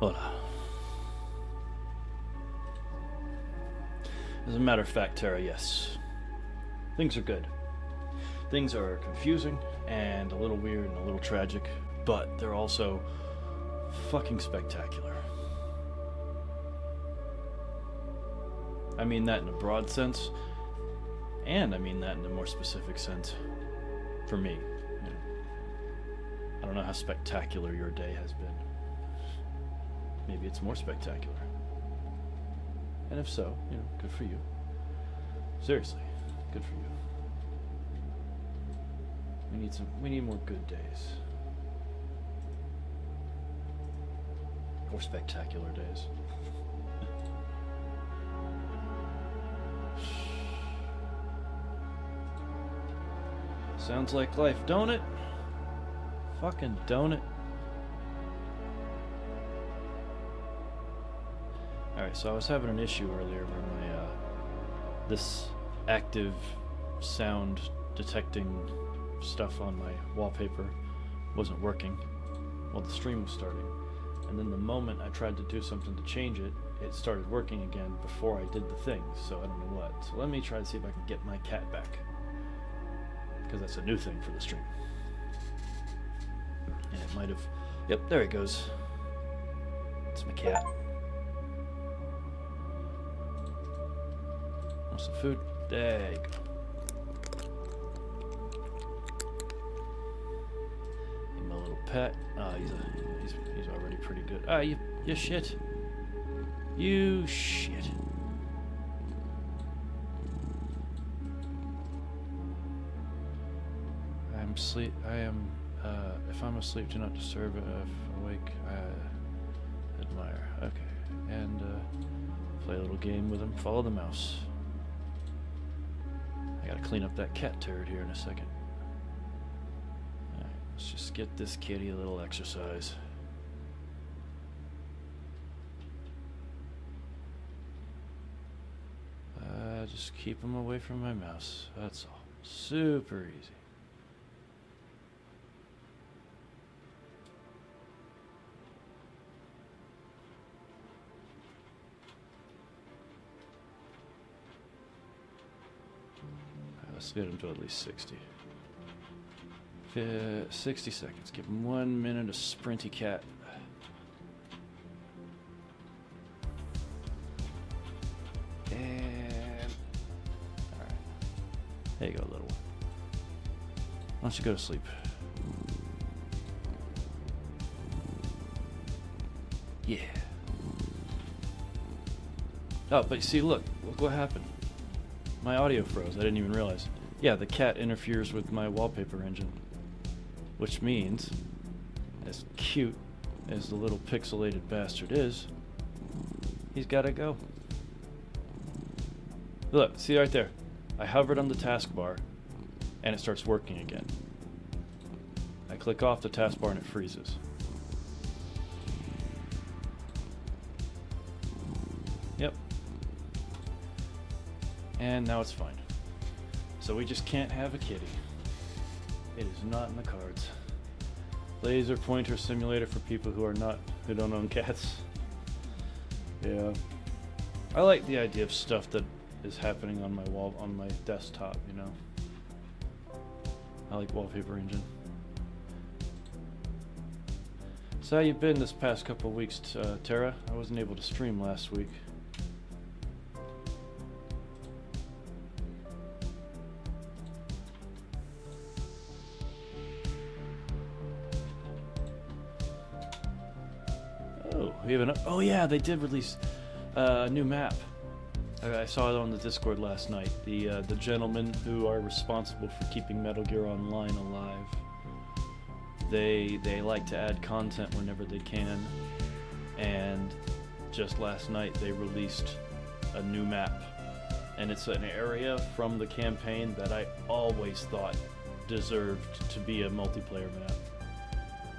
Hola. As a matter of fact, Tara, yes. Things are good. Things are confusing and a little weird and a little tragic, but they're also fucking spectacular. I mean that in a broad sense, and I mean that in a more specific sense for me. You know, I don't know how spectacular your day has been. Maybe it's more spectacular. And if so, you know, good for you. Seriously, good for you. We need more good days. Or spectacular days. Sounds like life, don't it? Fucking don't it? Alright, so I was having an issue earlier where my, this active sound detecting stuff on my wallpaper wasn't working while the stream was starting. And then the moment I tried to do something to change it, it started working again before I did the thing, so I don't know what. So let me try to see if I can get my cat back. Because that's a new thing for the stream. And it might have... Yep, there it goes. It's my cat. Want some food? There you go. Give him a little pet. Oh, he's already pretty good. Ah, you shit. You shit. If I'm asleep, do not disturb. If awake, admire. Okay. And, play a little game with him. Follow the mouse. I gotta clean up that cat turd here in a second. Alright, let's just get this kitty a little exercise. Just keep him away from my mouse. That's all. Super easy. Let's get him to at least 60. 60 seconds. Give him 1 minute of sprinty cat. And... Alright. There you go, little one. Why don't you go to sleep? Yeah. Oh, but you see, look what happened. My audio froze. I didn't even realize. Yeah, the cat interferes with my wallpaper engine. Which means, as cute as the little pixelated bastard is, he's gotta go. Look, see right there. I hovered on the taskbar, and it starts working again. I click off the taskbar and it freezes. Yep. And now it's fine. So we just can't have a kitty. It is not in the cards. Laser pointer simulator for people who don't own cats. Yeah. I like the idea of stuff that is happening on my on my desktop, you know. I like wallpaper engine. So how you been this past couple of weeks, Tara? I wasn't able to stream last week. Oh yeah, they did release a new map. I saw it on the Discord last night. The gentlemen who are responsible for keeping Metal Gear Online alive, they like to add content whenever they can, and just last night they released a new map, and it's an area from the campaign that I always thought deserved to be a multiplayer map.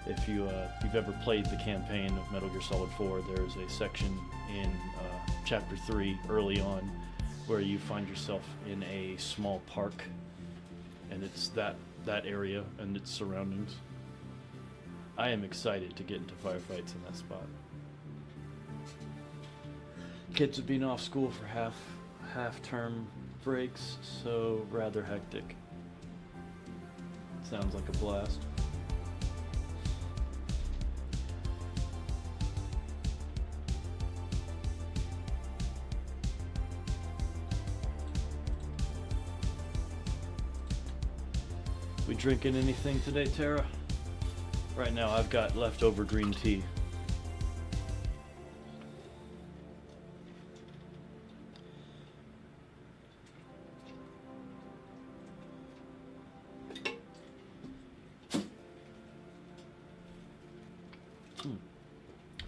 If you've ever played the campaign of Metal Gear Solid 4, there's a section in Chapter 3 early on where you find yourself in a small park, and it's that area and its surroundings. I am excited to get into firefights in that spot. Kids have been off school for half term breaks, so rather hectic. Sounds like a blast. We drinking anything today, Tara? Right now I've got leftover green tea.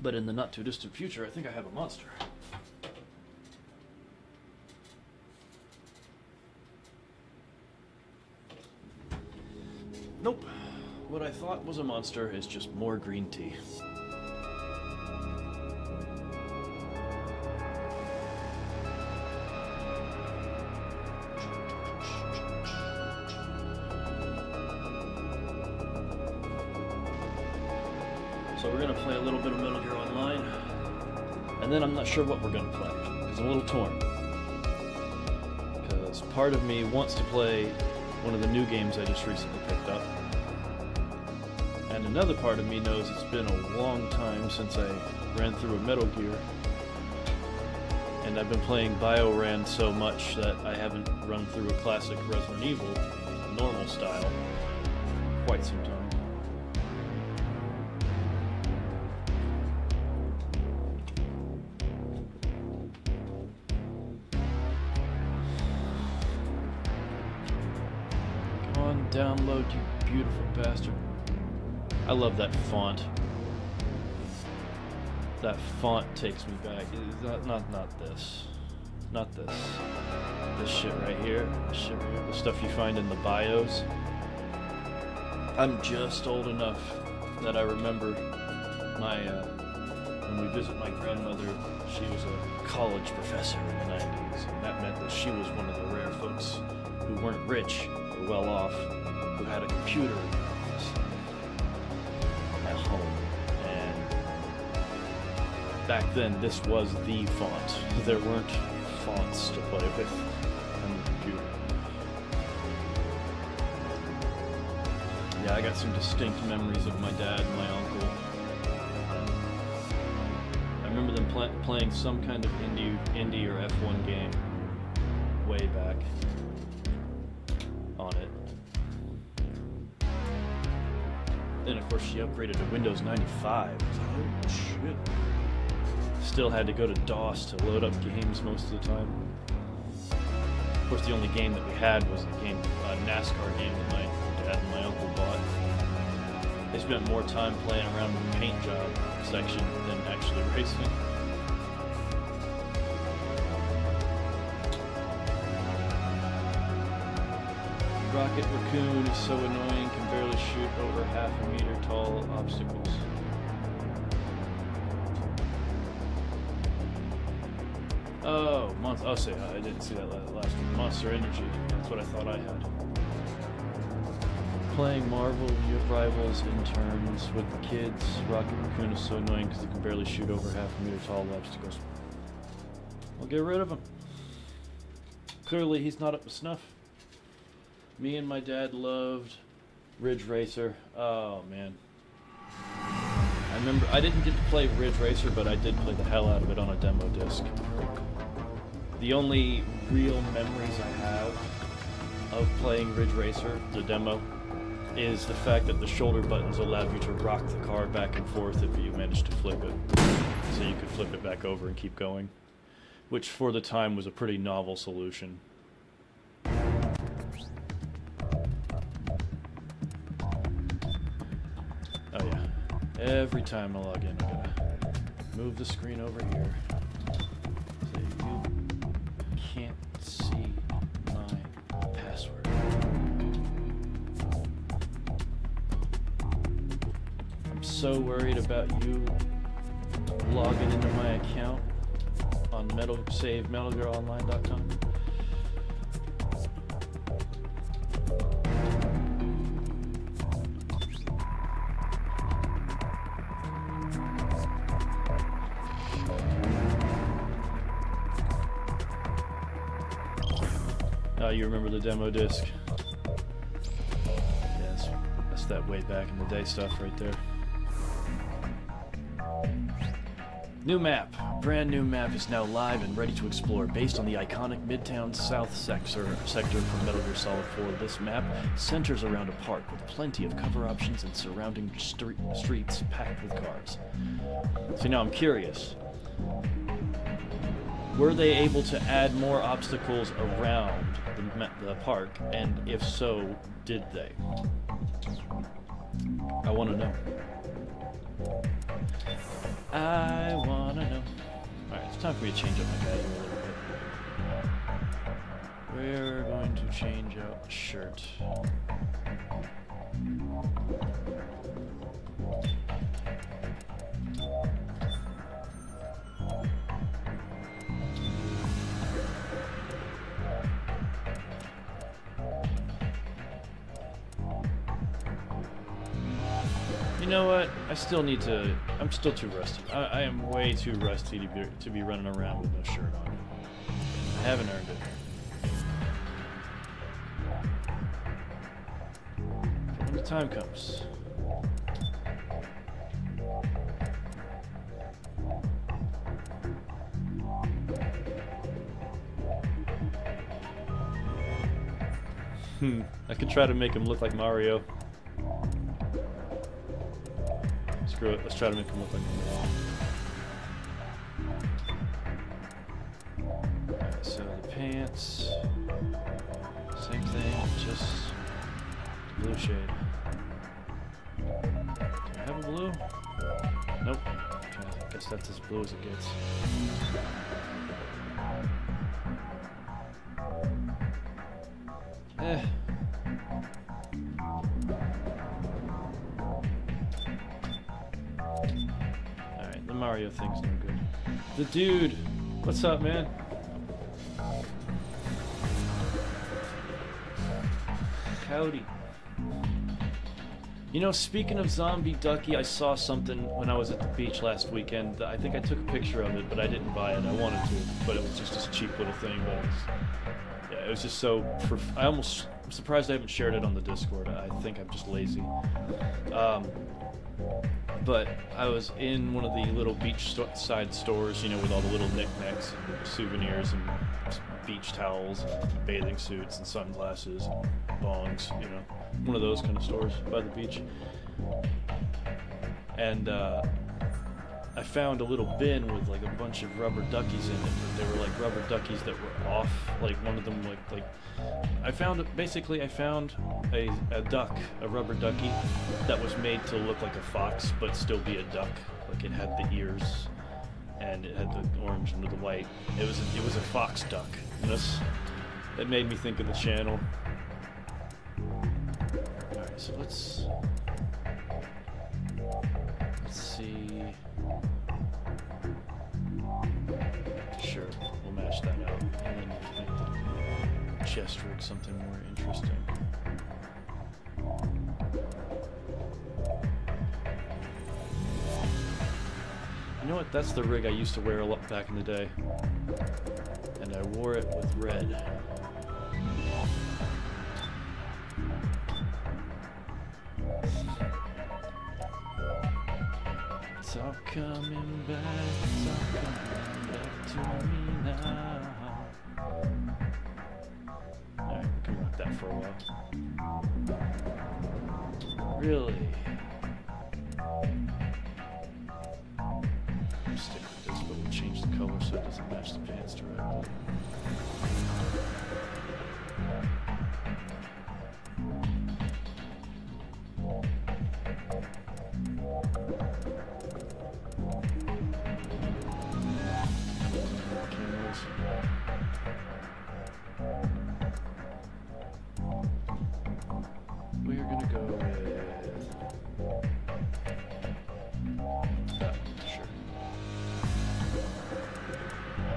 But in the not too distant future, I think I have a monster. Nope. What I thought was a monster is just more green tea. So we're gonna play a little bit of Metal Gear Online, and then I'm not sure what we're gonna play, because I'm a little torn. Because part of me wants to play one of the new games I just recently picked up, and another part of me knows it's been a long time since I ran through a Metal Gear, and I've been playing BioRan so much that I haven't run through a classic Resident Evil normal style in quite some time. Download, you beautiful bastard. I love that font. That font takes me back. Not this. Not this. This shit right here. This shit right here. The stuff you find in the bios. I'm just old enough that I remember my when we visit my grandmother, she was a college professor in the 90s, and that meant that she was one of the rare folks who weren't rich or well off, who had a computer in their office at home. And back then, this was the font. There weren't fonts to play with on the computer. Yeah, I got some distinct memories of my dad and my uncle. I remember them playing some kind of indie or F1 game way back on it. Then of course she upgraded to Windows 95. Oh shit. Still had to go to DOS to load up games most of the time. Of course the only game that we had was a NASCAR game that my dad and my uncle bought. They spent more time playing around with the paint job section than actually racing. Rocket Raccoon is so annoying, can barely shoot over half-a-meter tall obstacles. Oh, I didn't see that last one. Monster Energy, that's what I thought I had. Playing Marvel Rivals interns with the kids. Rocket Raccoon is so annoying because he can barely shoot over half-a-meter tall obstacles. We'll get rid of him. Clearly he's not up to snuff. Me and my dad loved Ridge Racer. Oh man. I remember I didn't get to play Ridge Racer, but I did play the hell out of it on a demo disc. The only real memories I have of playing Ridge Racer, the demo, is the fact that the shoulder buttons allowed you to rock the car back and forth if you managed to flip it. So you could flip it back over and keep going, which for the time was a pretty novel solution. Oh yeah, every time I log in, I'm gonna move the screen over here so you can't see my password. I'm so worried about you logging into my account on MetalGearOnline.com. You remember the demo disc? Yeah, that's that way back in the day stuff right there. New map. Brand new map is now live and ready to explore. Based on the iconic Midtown South sector from Metal Gear Solid 4, this map centers around a park with plenty of cover options and surrounding streets packed with cars. So now I'm curious. Were they able to add more obstacles around the park? And if so, did they? I want to know. I wanna know. Alright, it's time for me to change up my guy here a little bit. We're going to change out the shirt. You know what? I'm still too rusty. I am way too rusty to be running around with no shirt on. I haven't earned it. When the time comes. I could try to make him look like Mario. Screw it, let's try to make him look like Mario. Alright, so the pants, same thing, just blue shade. Do I have a blue? Nope. Okay, I guess that's as blue as it gets. Alright, the Mario thing's no good. The dude! What's up, man? Howdy. You know, speaking of Zombie Ducky, I saw something when I was at the beach last weekend. I think I took a picture of it, but I didn't buy it. I wanted to, but it was just this cheap little thing. But it was just so... I'm surprised I haven't shared it on the Discord. I think I'm just lazy. But I was in one of the little beach side stores, you know, with all the little knickknacks and souvenirs and beach towels, and bathing suits and sunglasses, and bongs, you know, one of those kind of stores by the beach. And I found a little bin with like a bunch of rubber duckies in it, but they were like rubber duckies that were off. Like one of them, I found a duck, a rubber ducky that was made to look like a fox but still be a duck. Like it had the ears and it had the orange under the white. It was a fox duck. And that made me think of the channel. All right, so let's see. Sure, we'll match that out and then make the chest rig something more interesting. You know what? That's the rig I used to wear a lot back in the day. And I wore it with red. It's all coming back, it's all coming back to me now. Alright, we can rock that for a while. Really? I'm sticking with this, but we'll change the color so it doesn't match the pants directly. We're gonna go with that one, sure.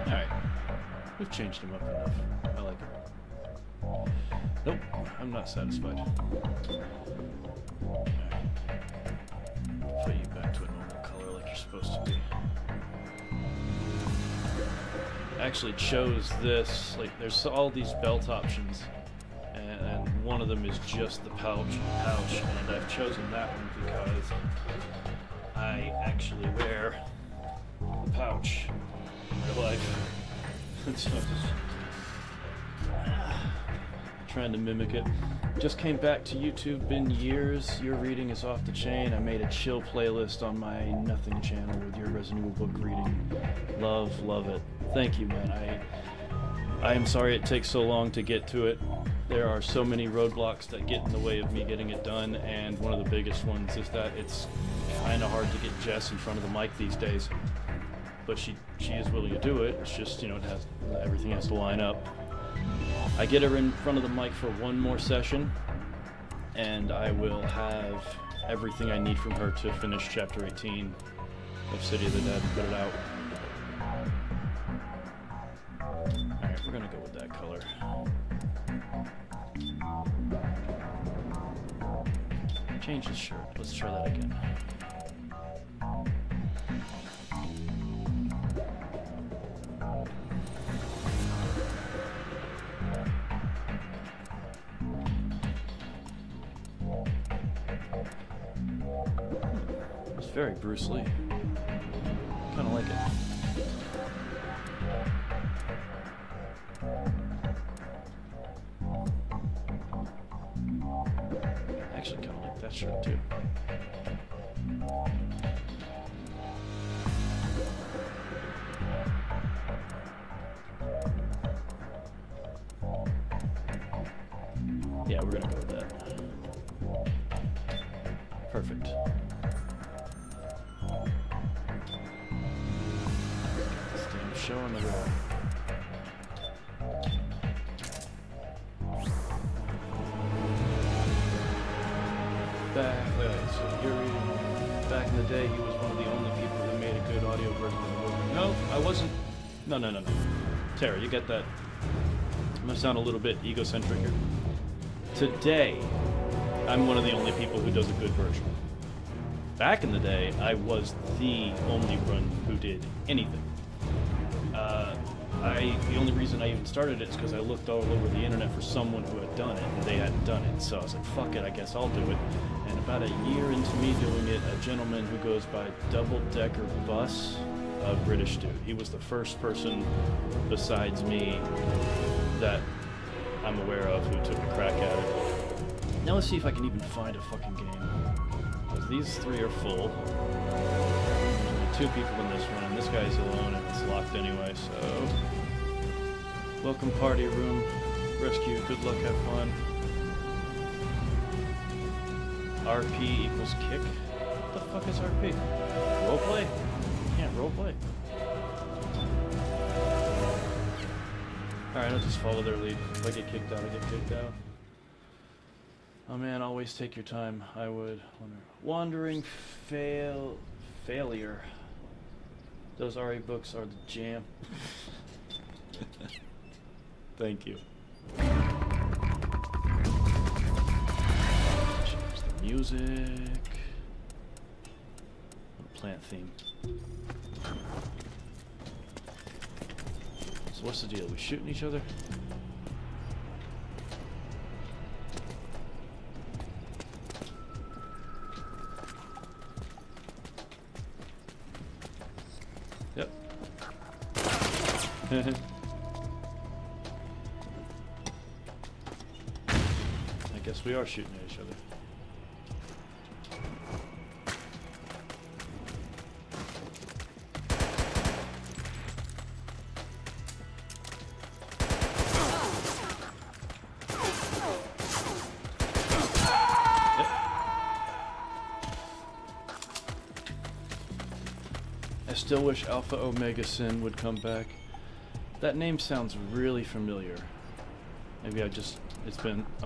Alright. We've changed him up enough. I like it. Nope, I'm not satisfied. Alright. Put you back to a normal color like you're supposed to be. actually chose this. Like, there's all these belt options, and one of them is just the pouch, and I've chosen that one because I actually wear the pouch in real life. So I'm just trying to mimic it. Just came back to YouTube, been years. Your reading is off the chain. I made a chill playlist on my Nothing channel with your Resident Evil book reading. Love it. Thank you, man. I am sorry it takes so long to get to it. There are so many roadblocks that get in the way of me getting it done, and one of the biggest ones is that it's kind of hard to get Jess in front of the mic these days. But she is willing to do it. It's just, you know, everything has to line up. I get her in front of the mic for one more session, and I will have everything I need from her to finish Chapter 18 of City of the Dead and put it out. Alright, we're gonna go with that color. Change the shirt. Let's try that again. It's very Bruce Lee. Kind of like it. Actually, kind of like that shirt too. Yeah, we're gonna go with that. Perfect. This damn show on the road. So you're reading. Back in the day, he was one of the only people who made a good audio version of the book. No, I wasn't. No. Tara, you get that? I'm gonna sound a little bit egocentric here. Today, I'm one of the only people who does a good version. Back in the day, I was the only one who did anything. The only reason I even started it is because I looked all over the internet for someone who had done it, and they hadn't done it. So I was like, fuck it, I guess I'll do it. And about a year into me doing it, a gentleman who goes by Double Decker Bus, a British dude. He was the first person besides me that I'm aware of who took a crack at it. Now let's see if I can even find a fucking game. Because these three are full. There's only two people in this one, and this guy's alone, and it's locked anyway, so... Welcome party room. Rescue, good luck, have fun. RP equals kick? What the fuck is RP? Roleplay? You can't roleplay. Alright, I'll just follow their lead. If I get kicked out, I get kicked out. Oh man, always take your time. I would. Wandering Failure. Those RE books are the jam. Thank you. Change the music. Plant theme. So what's the deal? We shooting each other? Yep. I guess we are shooting at each other. I still wish Alpha Omega Sin would come back. That name sounds really familiar. Maybe I'm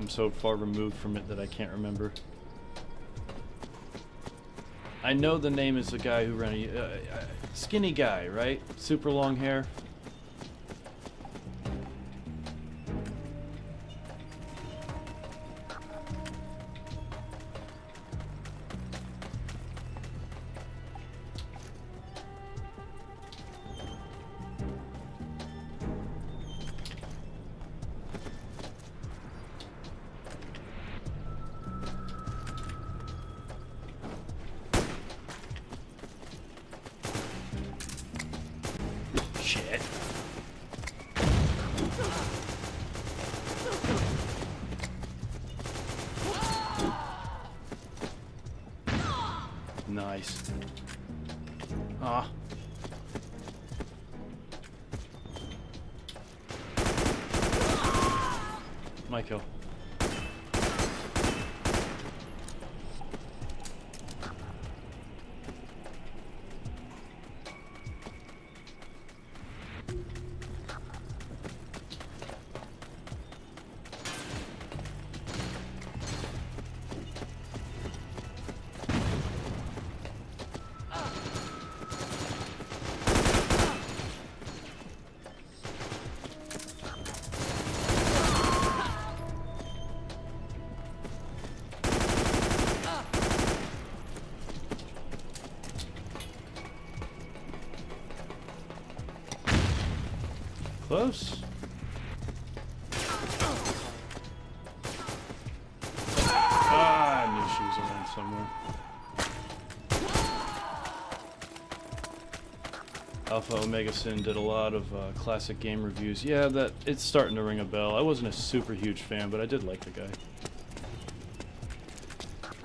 so far removed from it that I can't remember. I know the name is the guy who ran a skinny guy, right? Super long hair. Nice. Ah. My kill. Close. Ah, I knew she was around somewhere. Alpha Omega Sin did a lot of classic game reviews. Yeah, that it's starting to ring a bell. I wasn't a super huge fan, but I did like the guy.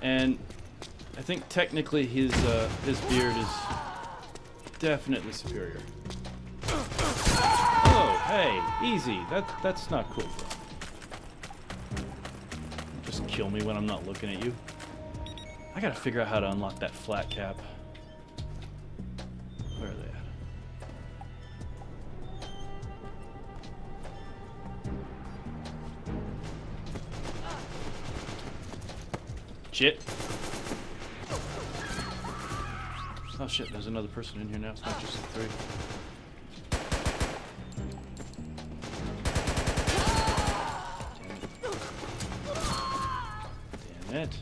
And I think technically his beard is definitely superior. Oh, hey, easy. That's not cool, bro. Just kill me when I'm not looking at you. I gotta figure out how to unlock that flat cap. Where are they at? Shit. Oh shit, there's another person in here now. It's not just the three. Damn it.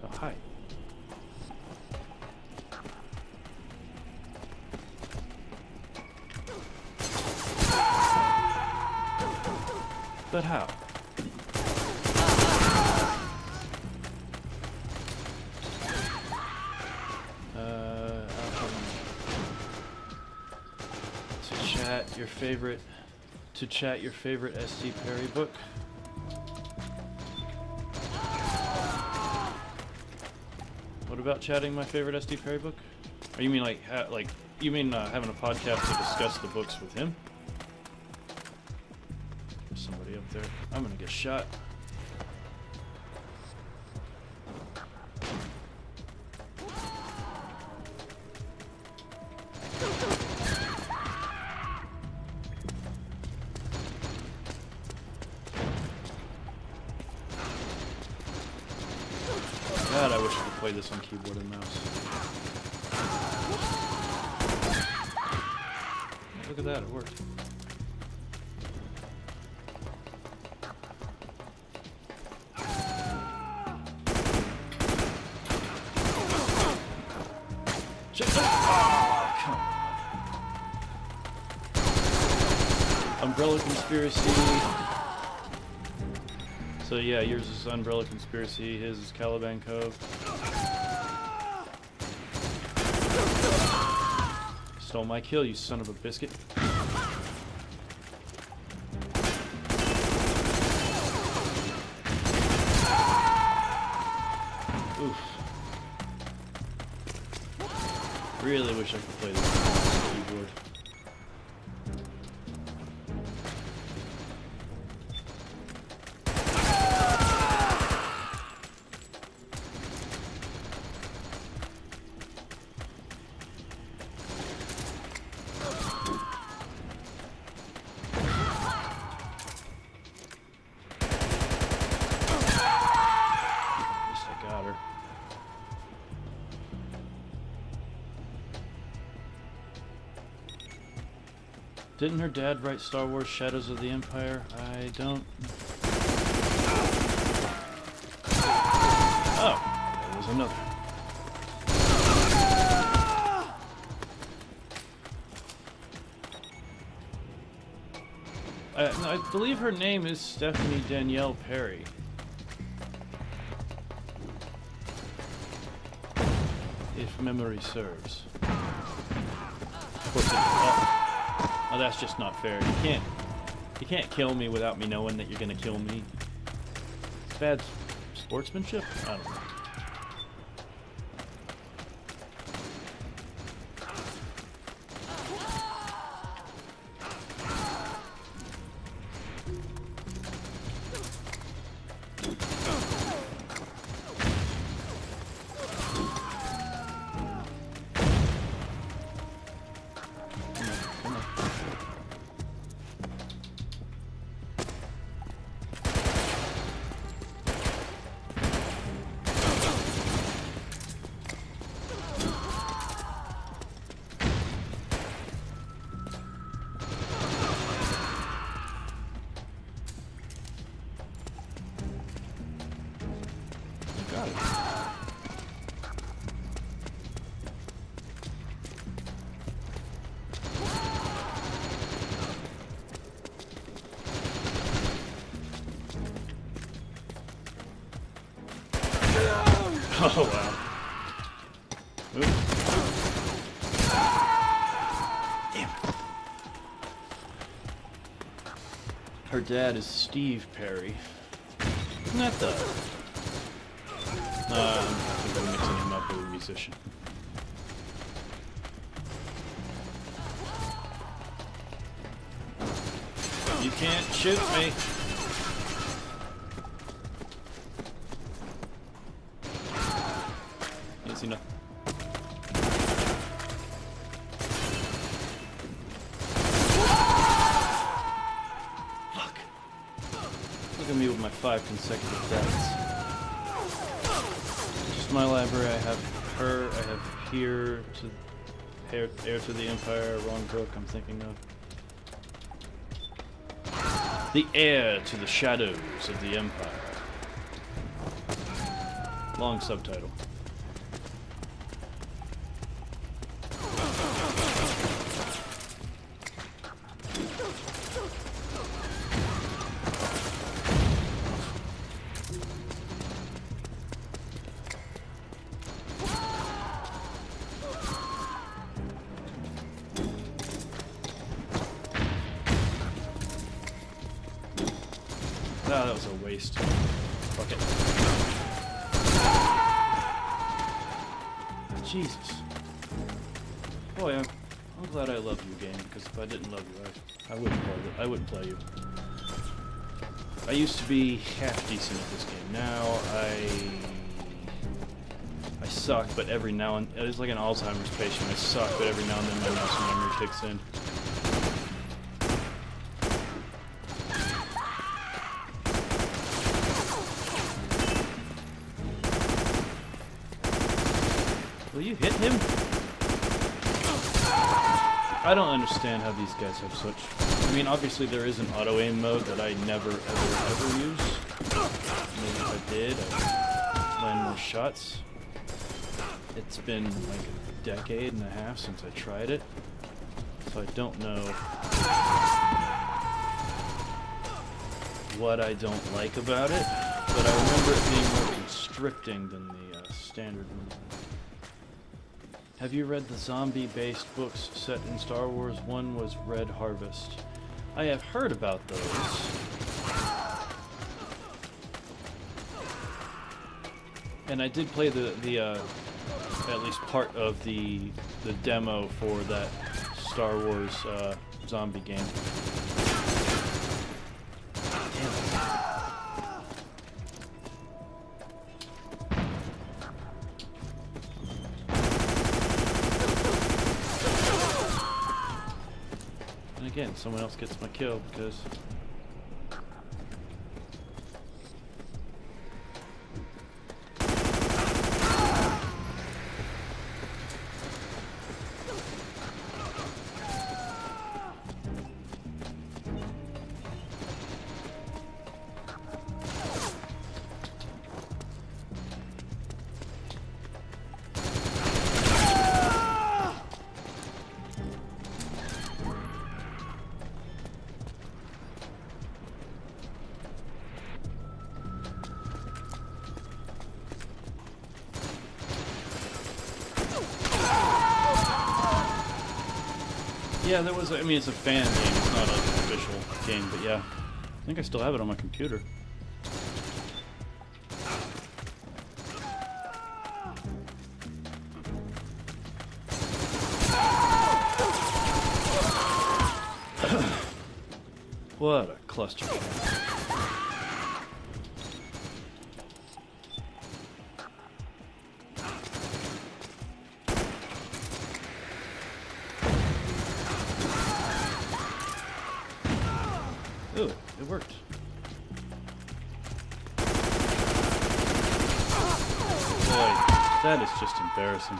Oh, hi. But how? To chat your favorite S.D. Perry book. What about chatting my favorite S.D. Perry book? Or you mean like having a podcast to discuss the books with him? There's somebody up there. I'm gonna get shot. God, I wish I could play this on keyboard and mouse. Look at that, it worked. Shit. Oh, come on. Umbrella Conspiracy. So yeah, yours is Umbrella Conspiracy, his is Caliban Cove. Stole my kill, you son of a biscuit. Oof. Really wish I could play this on the keyboard. Didn't her dad write Star Wars Shadows of the Empire? I don't... Oh, there was another. I believe her name is Stephanie Danielle Perry. memory serves. Of course, oh, that's just not fair. You can't kill me without me knowing that you're gonna kill me. It's bad sportsmanship? I don't know. Got it. Oh wow. Oops. Damn it. Her dad is Steve Perry. Isn't that the... I think I'm mixing him up with a musician. You can't shoot me. Can't see nothing. Fuck. Look at me with my 5 consecutive deaths. My library, I have her, I have here to heir to the Empire, wrong book I'm thinking of. The heir to the shadows of the Empire. Long subtitle. Ah, that was a waste. Fuck it. Jesus. Boy, I'm glad I love you, game, because if I didn't love you, I wouldn't play you. I used to be half decent at this game. Now I suck, but every now and it's like an Alzheimer's patient. I suck, but every now and then my mouse memory kicks in. Will you hit him? I don't understand how these guys have such... I mean, obviously there is an auto-aim mode that I never, ever use. Maybe if I did, I'd land more shots. It's been like a decade and a half since I tried it, so I don't know what I don't like about it, but I remember it being more constricting than the standard one. Have you read the zombie-based books set in Star Wars? One was Red Harvest. I have heard about those. And I did play the at least part of the demo for that Star Wars zombie game. Damn it. Again, someone else gets my kill because... Yeah, there was. I mean, it's a fan game. It's not an official game, but yeah, I think I still have it on my computer. What a cluster. Ooh, it worked. Boy, that is just embarrassing.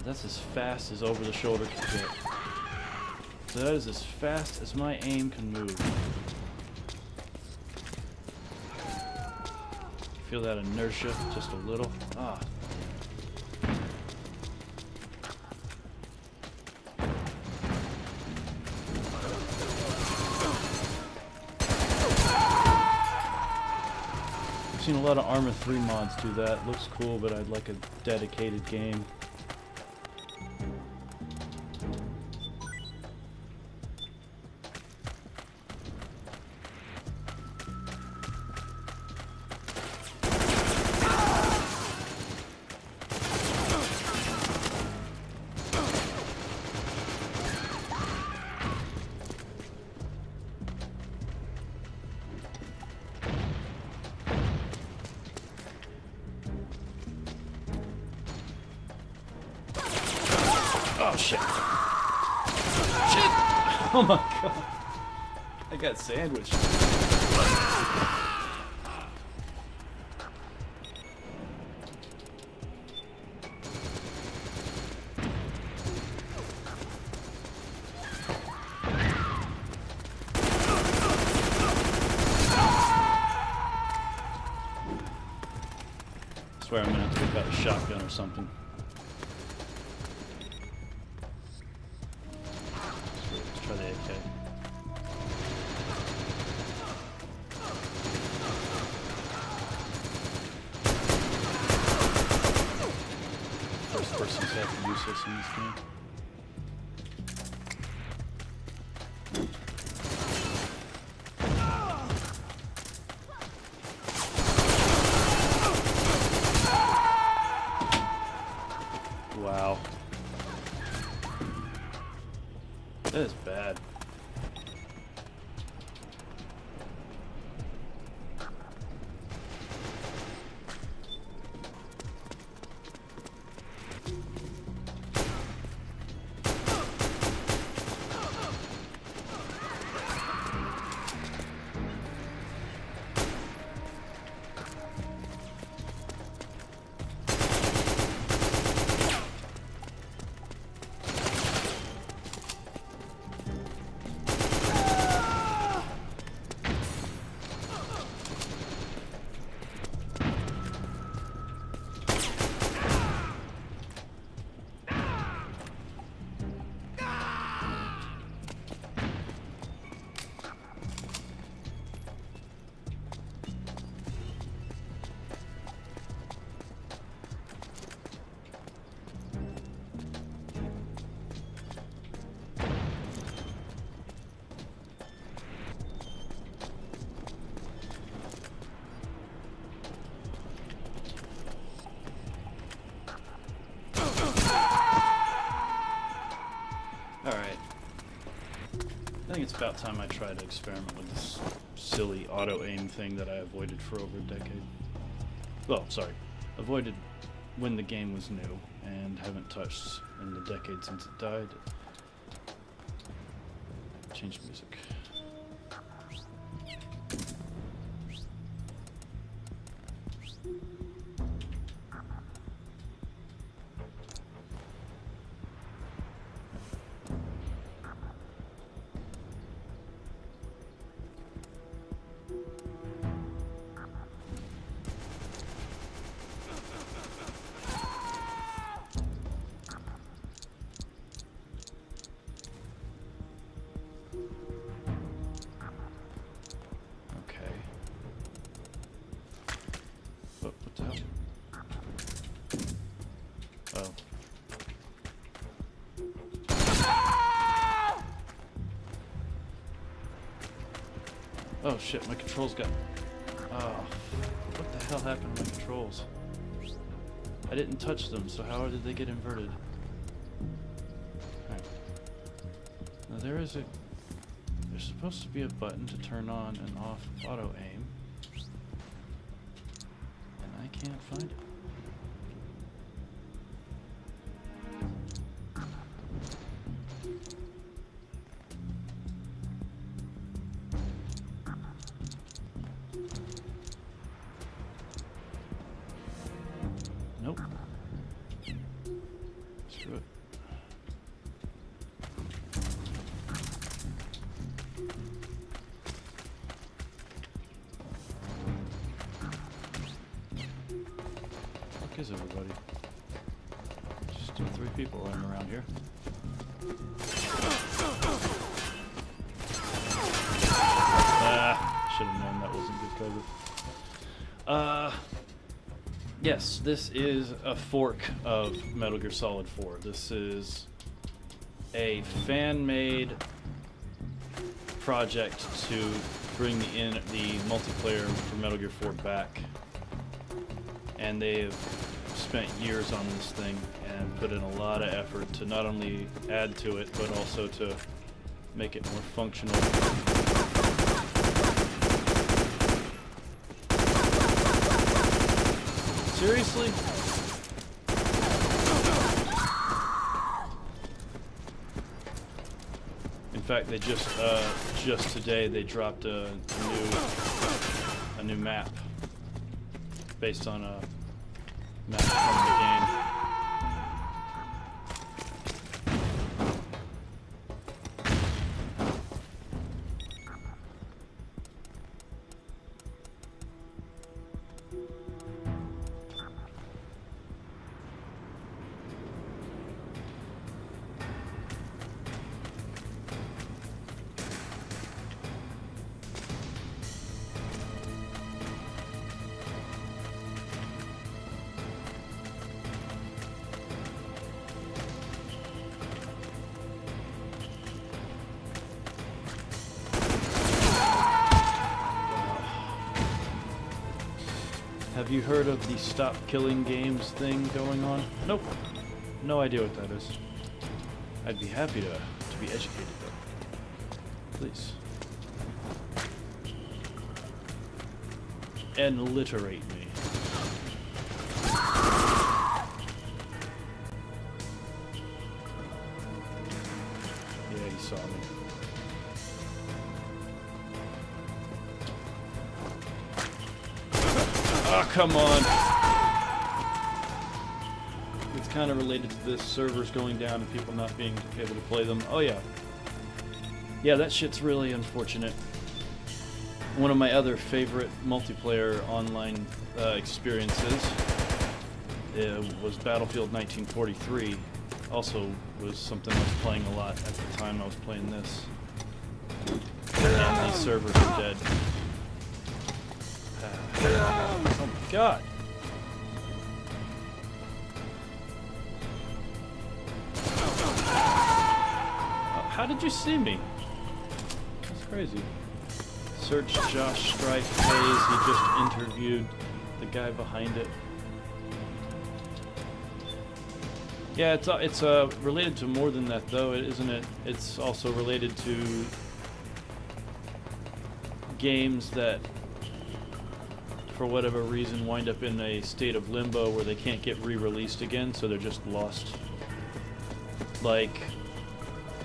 That's as fast as over the shoulder can get. So that is as fast as my aim can move. Feel that inertia just a little? Ah. I've seen a lot of Arma 3 mods do that. Looks cool, but I'd like a dedicated game. Oh shit. Shit! Oh my god. I got sandwiched. I swear I'm gonna have to whip out a shotgun or something. Try the AK. First person's half useless in this game. Wow. That is bad. Alright. I think it's about time I try to experiment with this silly auto-aim thing that I avoided for over a decade. Well, sorry. Avoided when the game was new and haven't touched in the decade since it died. Change music. Oh shit, my controls got... Oh, what the hell happened to my controls? I didn't touch them, so how did they get inverted? Alright. Now there's supposed to be a button to turn on and off auto aim. And I can't find it. Nope. Screw it. Fuck is everybody? Just 3 people running around here. Ah, should have known that wasn't good cover. Yes, this is a fork of Metal Gear Solid 4. This is a fan-made project to bring the multiplayer for Metal Gear 4 back. And they've spent years on this thing and put in a lot of effort to not only add to it, but also to make it more functional. Seriously? In fact, they just today they dropped a new map based on a map from the game. Have you heard of the Stop Killing Games thing going on? Nope. No idea what that is. I'd be happy to be educated though. Please. Enliterate me. Yeah, he saw me. Oh, come on. It's kind of related to this, servers going down and people not being able to play them. Oh, yeah. Yeah, that shit's really unfortunate. One of my other favorite multiplayer online experiences was Battlefield 1943. Also was something I was playing a lot at the time I was playing this. And these servers are dead. Oh my god! How did you see me? That's crazy. Search Josh Strife Hayes. He just interviewed the guy behind it. Yeah, it's related to more than that, though, isn't it? It's also related to games that, for whatever reason, wind up in a state of limbo where they can't get re-released again, so they're just lost. Like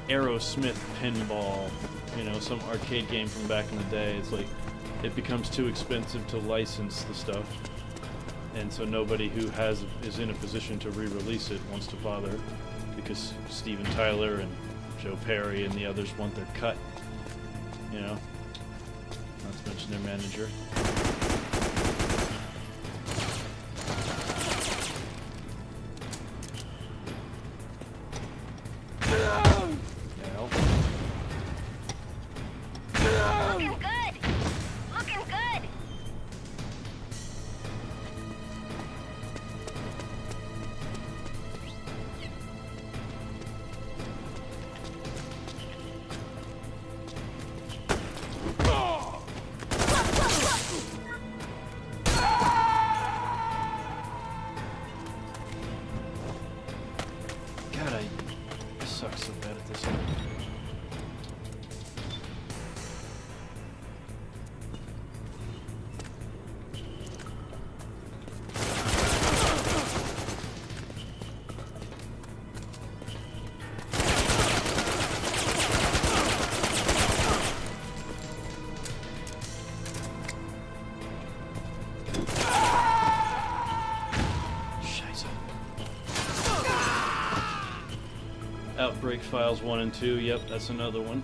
Aerosmith Pinball, you know, some arcade game from back in the day. It's like it becomes too expensive to license the stuff, and so nobody who is in a position to re-release it wants to bother, because Steven Tyler and Joe Perry and the others want their cut, you know, not to mention their manager. suck so bad at this one. Outbreak Files 1 and 2, yep, that's another one.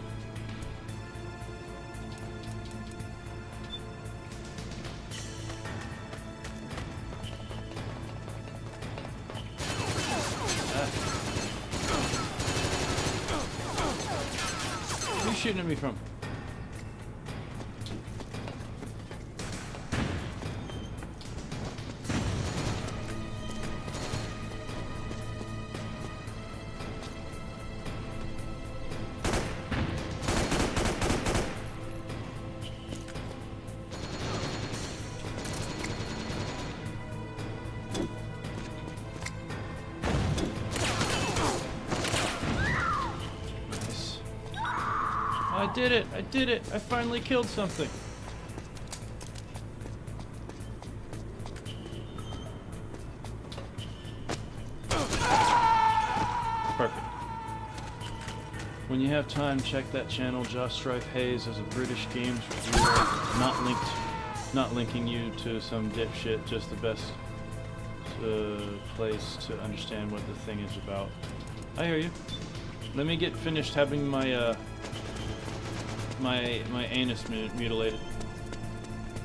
Where are you shooting at me from? I did it! I did it! I finally killed something! Perfect. When you have time, check that channel. Josh Strife Hayes is a British games reviewer, not linking you to some dipshit, just the best place to understand what the thing is about. I hear you. Let me get finished having my my anus mutilated,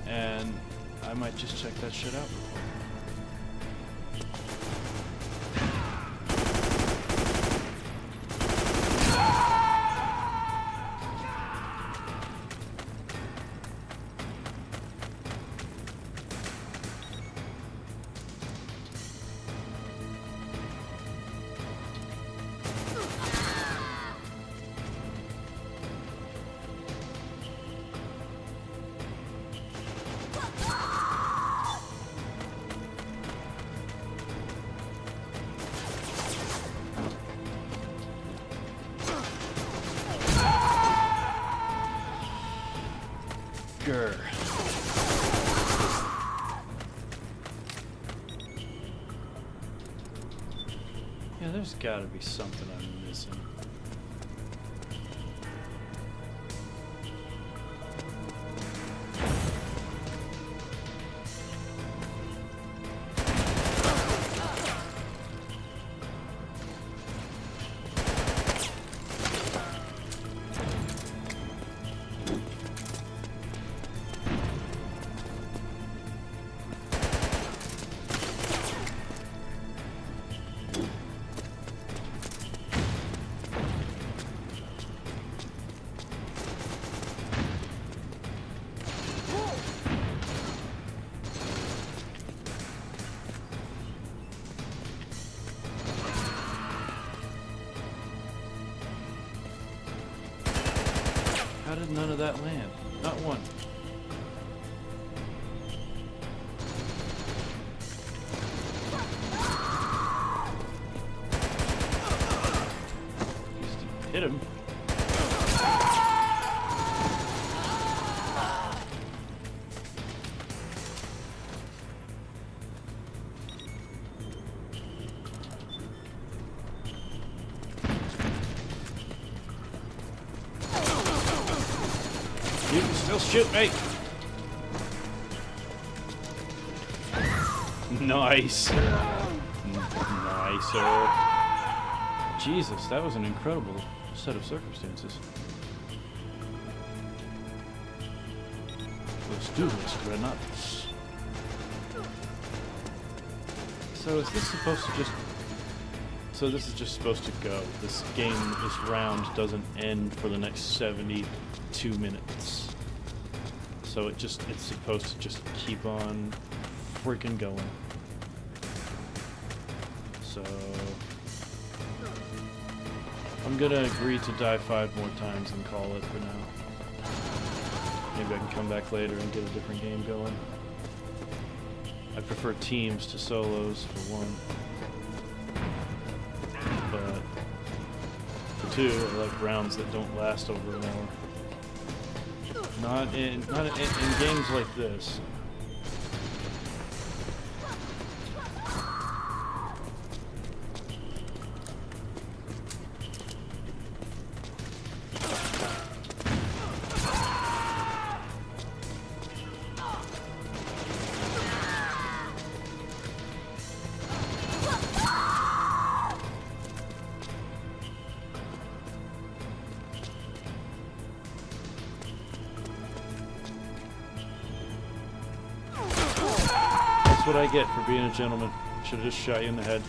and I might just check that shit out. Grr. Yeah, there's gotta be something I'm missing. How did none of that land? Not one. Just hit him. You can still shoot me. Nice. Nicer. Jesus, that was an incredible set of circumstances. Let's do this, Granados. So is this supposed to just... So this is just supposed to go. This game, this round doesn't end for the next 72 minutes. So it's supposed to just keep on freaking going. So I'm gonna agree to die 5 more times and call it for now. Maybe I can come back later and get a different game going. I prefer teams to solos for one. But too. I like rounds that don't last over an hour. Not in games like this. That's what I get for being a gentleman. Should have just shot you in the head.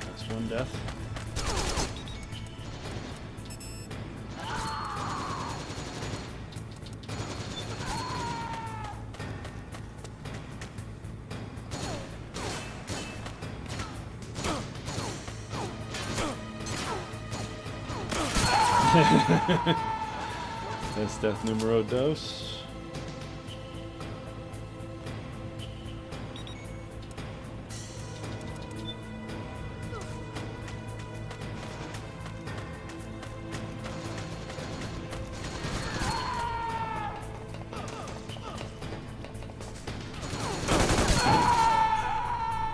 That's one death. That's death numero dos.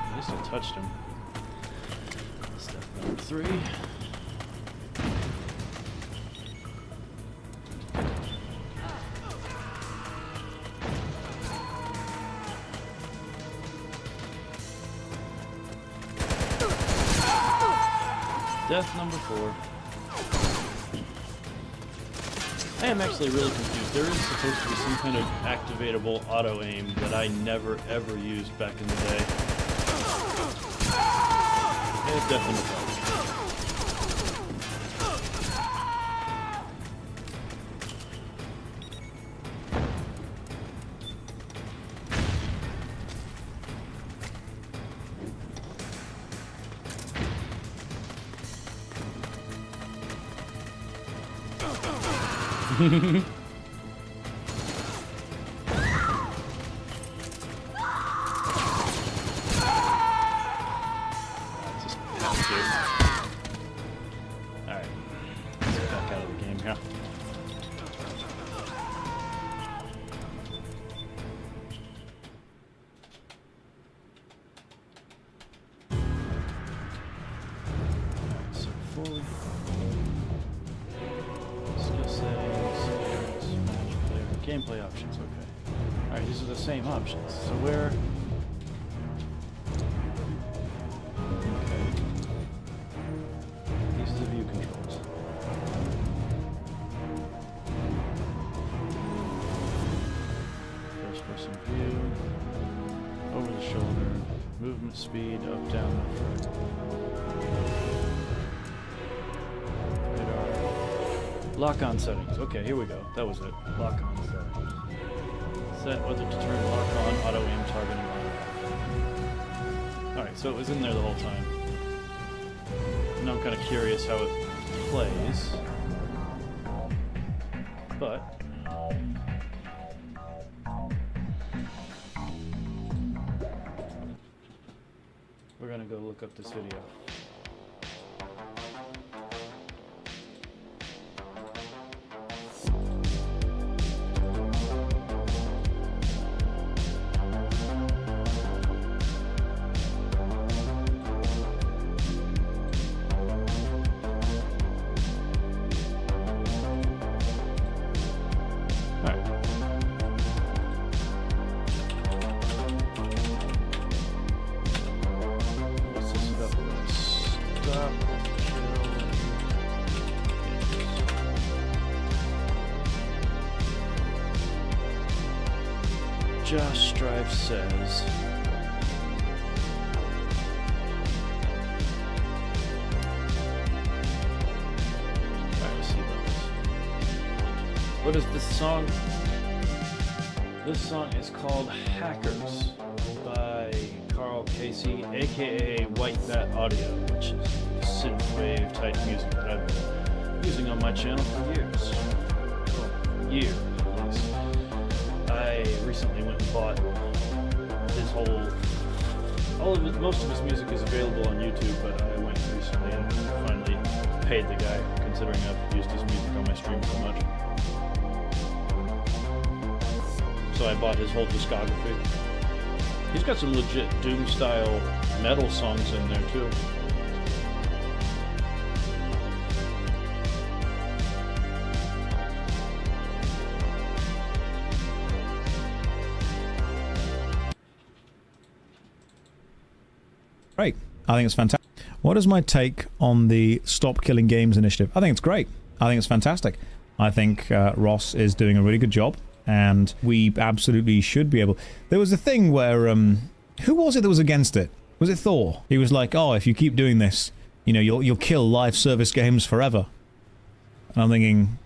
At least I touched him. Step number 3. Death number 4. I am actually really confused. There is supposed to be some kind of activatable auto-aim that I never ever used back in the day. It's death number 5. Just have to. Alright. Let's get back out of the game here. Alright, so fully. Skill settings, match player, gameplay options, okay. Alright, these are the same options. So where... Okay. These are the view controls. First person view, over the shoulder, movement speed, up, down, left, right. Radar. Lock-on settings. Okay, here we go. That was it. Lock-on settings. Set whether to turn lock-on, auto-aim, targeting on. Alright, so it was in there the whole time. Now I'm kind of curious how it plays. But... we're gonna go look up this video. Josh Strife says, alright, let's see about this. What is this song? This song is called Hackers by Carl Casey, aka White Bat Audio, which is synthwave type music that I've been using on my channel for years. Well, year at least. I recently went and bought his whole, most of his music is available on YouTube, but I went recently and finally paid the guy, considering I've used his music on my stream so much. So I bought his whole discography. He's got some legit Doom-style metal songs in there, too. Great. I think it's fantastic. What is my take on the Stop Killing Games initiative? I think it's great. I think it's fantastic. I think Ross is doing a really good job, and we absolutely should be able... There was a thing where... who was it that was against it? Was it Thor? He was like, oh, if you keep doing this, you know, you'll kill live service games forever. And I'm thinking...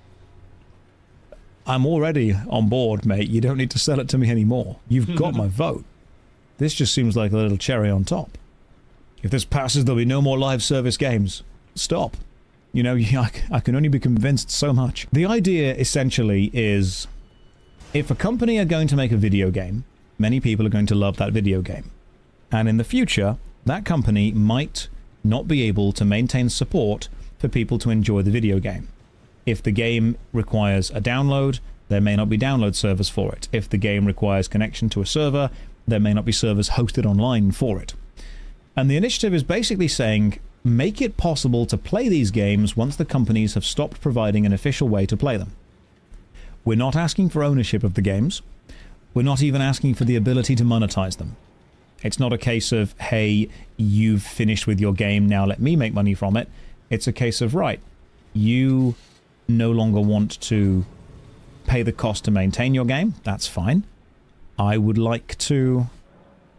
I'm already on board, mate. You don't need to sell it to me anymore. You've got my vote. This just seems like a little cherry on top. If this passes, there'll be no more live service games. Stop. You know, I can only be convinced so much. The idea, essentially, is... if a company are going to make a video game, many people are going to love that video game. And in the future, that company might not be able to maintain support for people to enjoy the video game. If the game requires a download, there may not be download servers for it. If the game requires connection to a server, there may not be servers hosted online for it. And the initiative is basically saying, make it possible to play these games once the companies have stopped providing an official way to play them. We're not asking for ownership of the games. We're not even asking for the ability to monetize them. It's not a case of, hey, you've finished with your game, now let me make money from it. It's a case of, right, you no longer want to pay the cost to maintain your game. That's fine. I would like to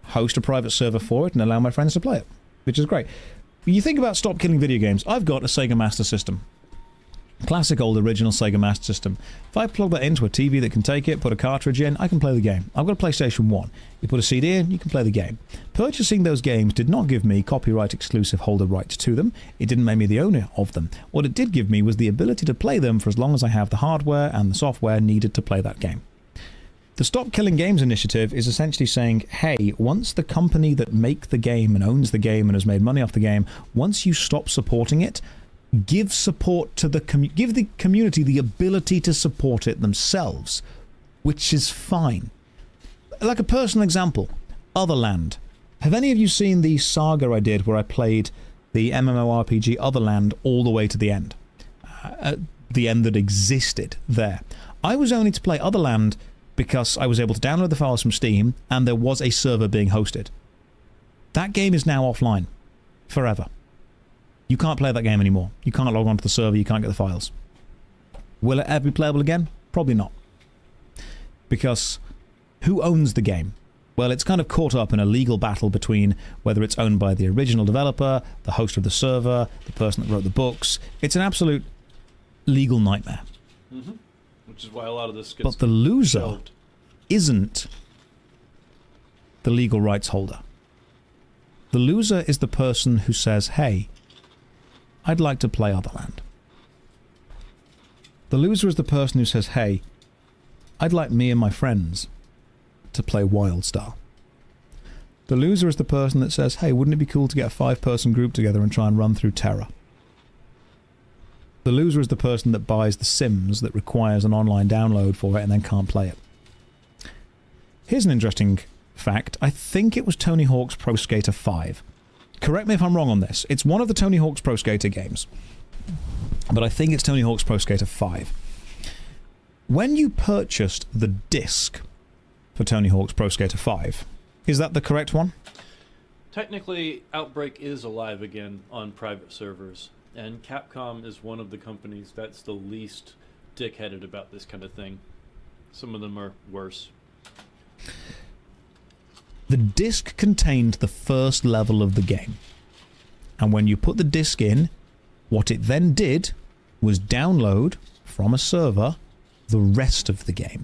host a private server for it and allow my friends to play it, which is great. You think about Stop Killing Video Games. I've got a Sega Master System. Classic old original Sega Master System. If I plug that into a TV that can take it, put a cartridge in, I can play the game. I've got a PlayStation 1. You put a CD in, you can play the game. Purchasing those games did not give me copyright exclusive holder rights to them. It didn't make me the owner of them. What it did give me was the ability to play them for as long as I have the hardware and the software needed to play that game. The Stop Killing Games initiative is essentially saying, hey, once the company that make the game and owns the game and has made money off the game, once you stop supporting it, give support to the give the community the ability to support it themselves, which is fine. Like a personal example, Otherland. Have any of you seen the saga I did where I played the MMORPG Otherland all the way to the end? The end that existed there. I was only to play Otherland because I was able to download the files from Steam and there was a server being hosted. That game is now offline. Forever. You can't play that game anymore. You can't log onto the server, you can't get the files. Will it ever be playable again? Probably not. Because who owns the game? Well, it's kind of caught up in a legal battle between whether it's owned by the original developer, the host of the server, the person that wrote the books. It's an absolute legal nightmare. Mm-hmm. Which is why a lot of this gets But the loser shelved. Isn't the legal rights holder. The loser is the person who says, hey, I'd like to play Otherland. The loser is the person who says, hey, I'd like me and my friends to play WildStar. The loser is the person that says, hey, wouldn't it be cool to get a 5-person group together and try and run through Terra? The loser is the person that buys The Sims that requires an online download for it and then can't play it. Here's an interesting fact. I think it was Tony Hawk's Pro Skater 5. Correct me if I'm wrong on this. It's one of the Tony Hawk's Pro Skater games. But I think it's Tony Hawk's Pro Skater 5. When you purchased the disc for Tony Hawk's Pro Skater 5, is that the correct one? Technically, Outbreak is alive again on private servers. And Capcom is one of the companies that's the least dickheaded about this kind of thing. Some of them are worse. The disc contained the first level of the game. And when you put the disc in, what it then did was download from a server the rest of the game.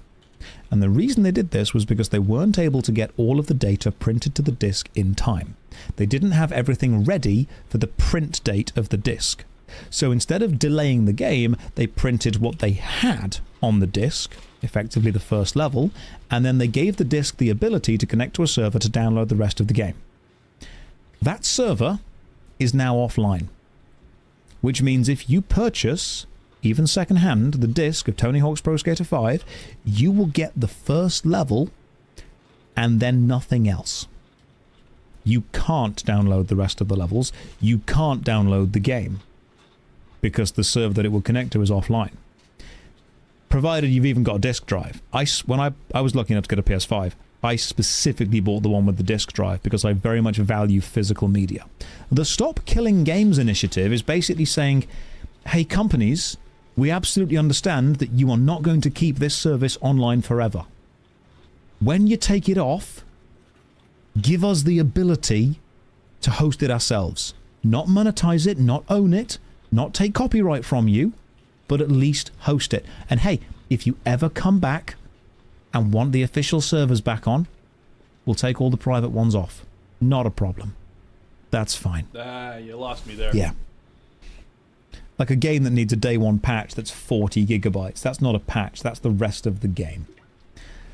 And the reason they did this was because they weren't able to get all of the data printed to the disc in time. They didn't have everything ready for the print date of the disc. So instead of delaying the game, they printed what they had on the disc, effectively the first level, and then they gave the disc the ability to connect to a server to download the rest of the game. That server is now offline. which means if you purchase, even second-hand, the disc of Tony Hawk's Pro Skater 5, you will get the first level and then nothing else. You can't download the rest of the levels. You can't download the game because the server that it will connect to is offline. Provided you've even got a disk drive. When I was lucky enough to get a PS5, I specifically bought the one with the disk drive because I very much value physical media. The Stop Killing Games initiative is basically saying, hey companies, we absolutely understand that you are not going to keep this service online forever. When you take it off, give us the ability to host it ourselves. Not monetize it, not own it, not take copyright from you, but at least host it. And hey, if you ever come back and want the official servers back on, we'll take all the private ones off. Not a problem. That's fine. You lost me there. Yeah. Like a game that needs a day one patch that's 40 gigabytes. That's not a patch, that's the rest of the game.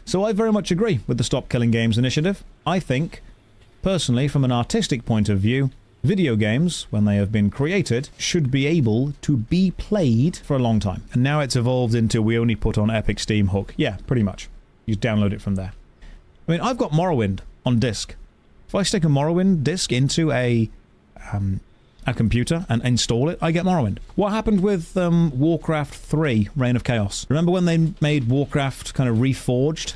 So I very much agree with the Stop Killing Games initiative. I think, personally, from an artistic point of view, video games, when they have been created, should be able to be played for a long time. And now it's evolved into we only put on Epic Steam Hook. Yeah, pretty much. You download it from there. I mean, I've got Morrowind on disc. If I stick a Morrowind disc into a computer and install it, I get Morrowind. What happened with Warcraft 3, Reign of Chaos? Remember when they made Warcraft kind of reforged?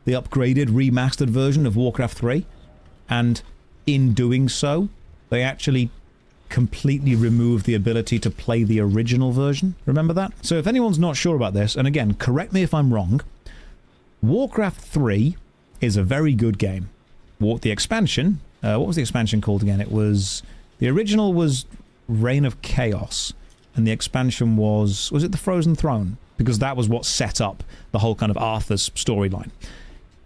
The upgraded, remastered version of Warcraft 3? And in doing so, they actually completely removed the ability to play the original version. Remember that? So if anyone's not sure about this, and again, correct me if I'm wrong, Warcraft 3 is a very good game. The expansion, what was the expansion called again? It was... The original was Reign of Chaos, and the expansion was it the Frozen Throne? Because that was what set up the whole kind of Arthur's storyline.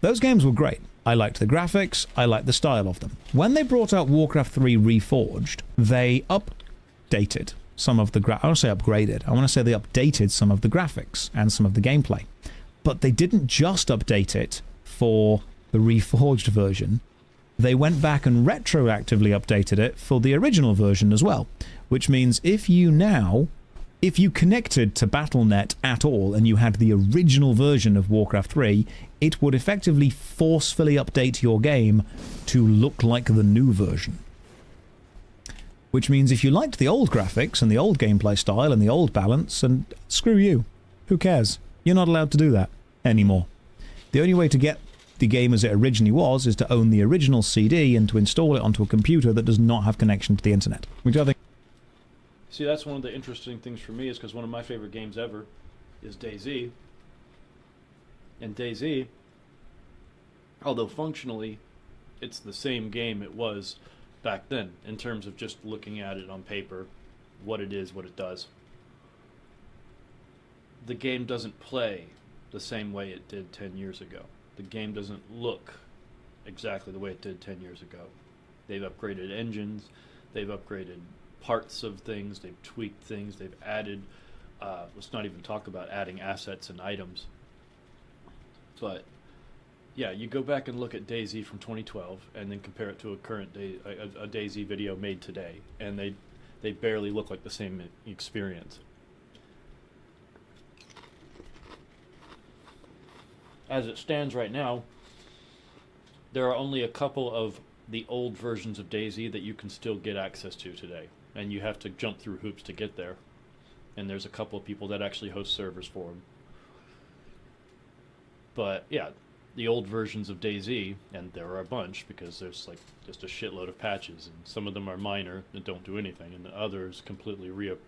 Those games were great. I liked the graphics, I liked the style of them. When they brought out Warcraft 3 Reforged, they updated some of the I want to say upgraded, I want to say they updated some of the graphics and some of the gameplay. But they didn't just update it for the Reforged version. They went back and retroactively updated it for the original version as well. Which means if you connected to Battle.net at all and you had the original version of Warcraft 3, it would effectively forcefully update your game to look like the new version. Which means if you liked the old graphics and the old gameplay style and the old balance, and screw you, who cares? You're not allowed to do that anymore. The only way to get the game as it originally was is to own the original CD and to install it onto a computer that does not have connection to the internet. Which I think... See, that's one of the interesting things for me, is because one of my favorite games ever is DayZ. And DayZ, although functionally it's the same game it was back then, in terms of just looking at it on paper, what it is, what it does, the game doesn't play the same way it did 10 years ago. The game doesn't look exactly the way it did 10 years ago. They've upgraded engines, they've upgraded parts of things, they've tweaked things, they've added, let's not even talk about adding assets and items. But yeah, you go back and look at DayZ from 2012 and then compare it to a current day, a DayZ video made today, and they barely look like the same experience. As it stands right now, there are only a couple of the old versions of DayZ that you can still get access to today, and you have to jump through hoops to get there. And there's a couple of people that actually host servers for them. But yeah, the old versions of DayZ, and there are a bunch because there's like just a shitload of patches, and some of them are minor and don't do anything, and the others completely rip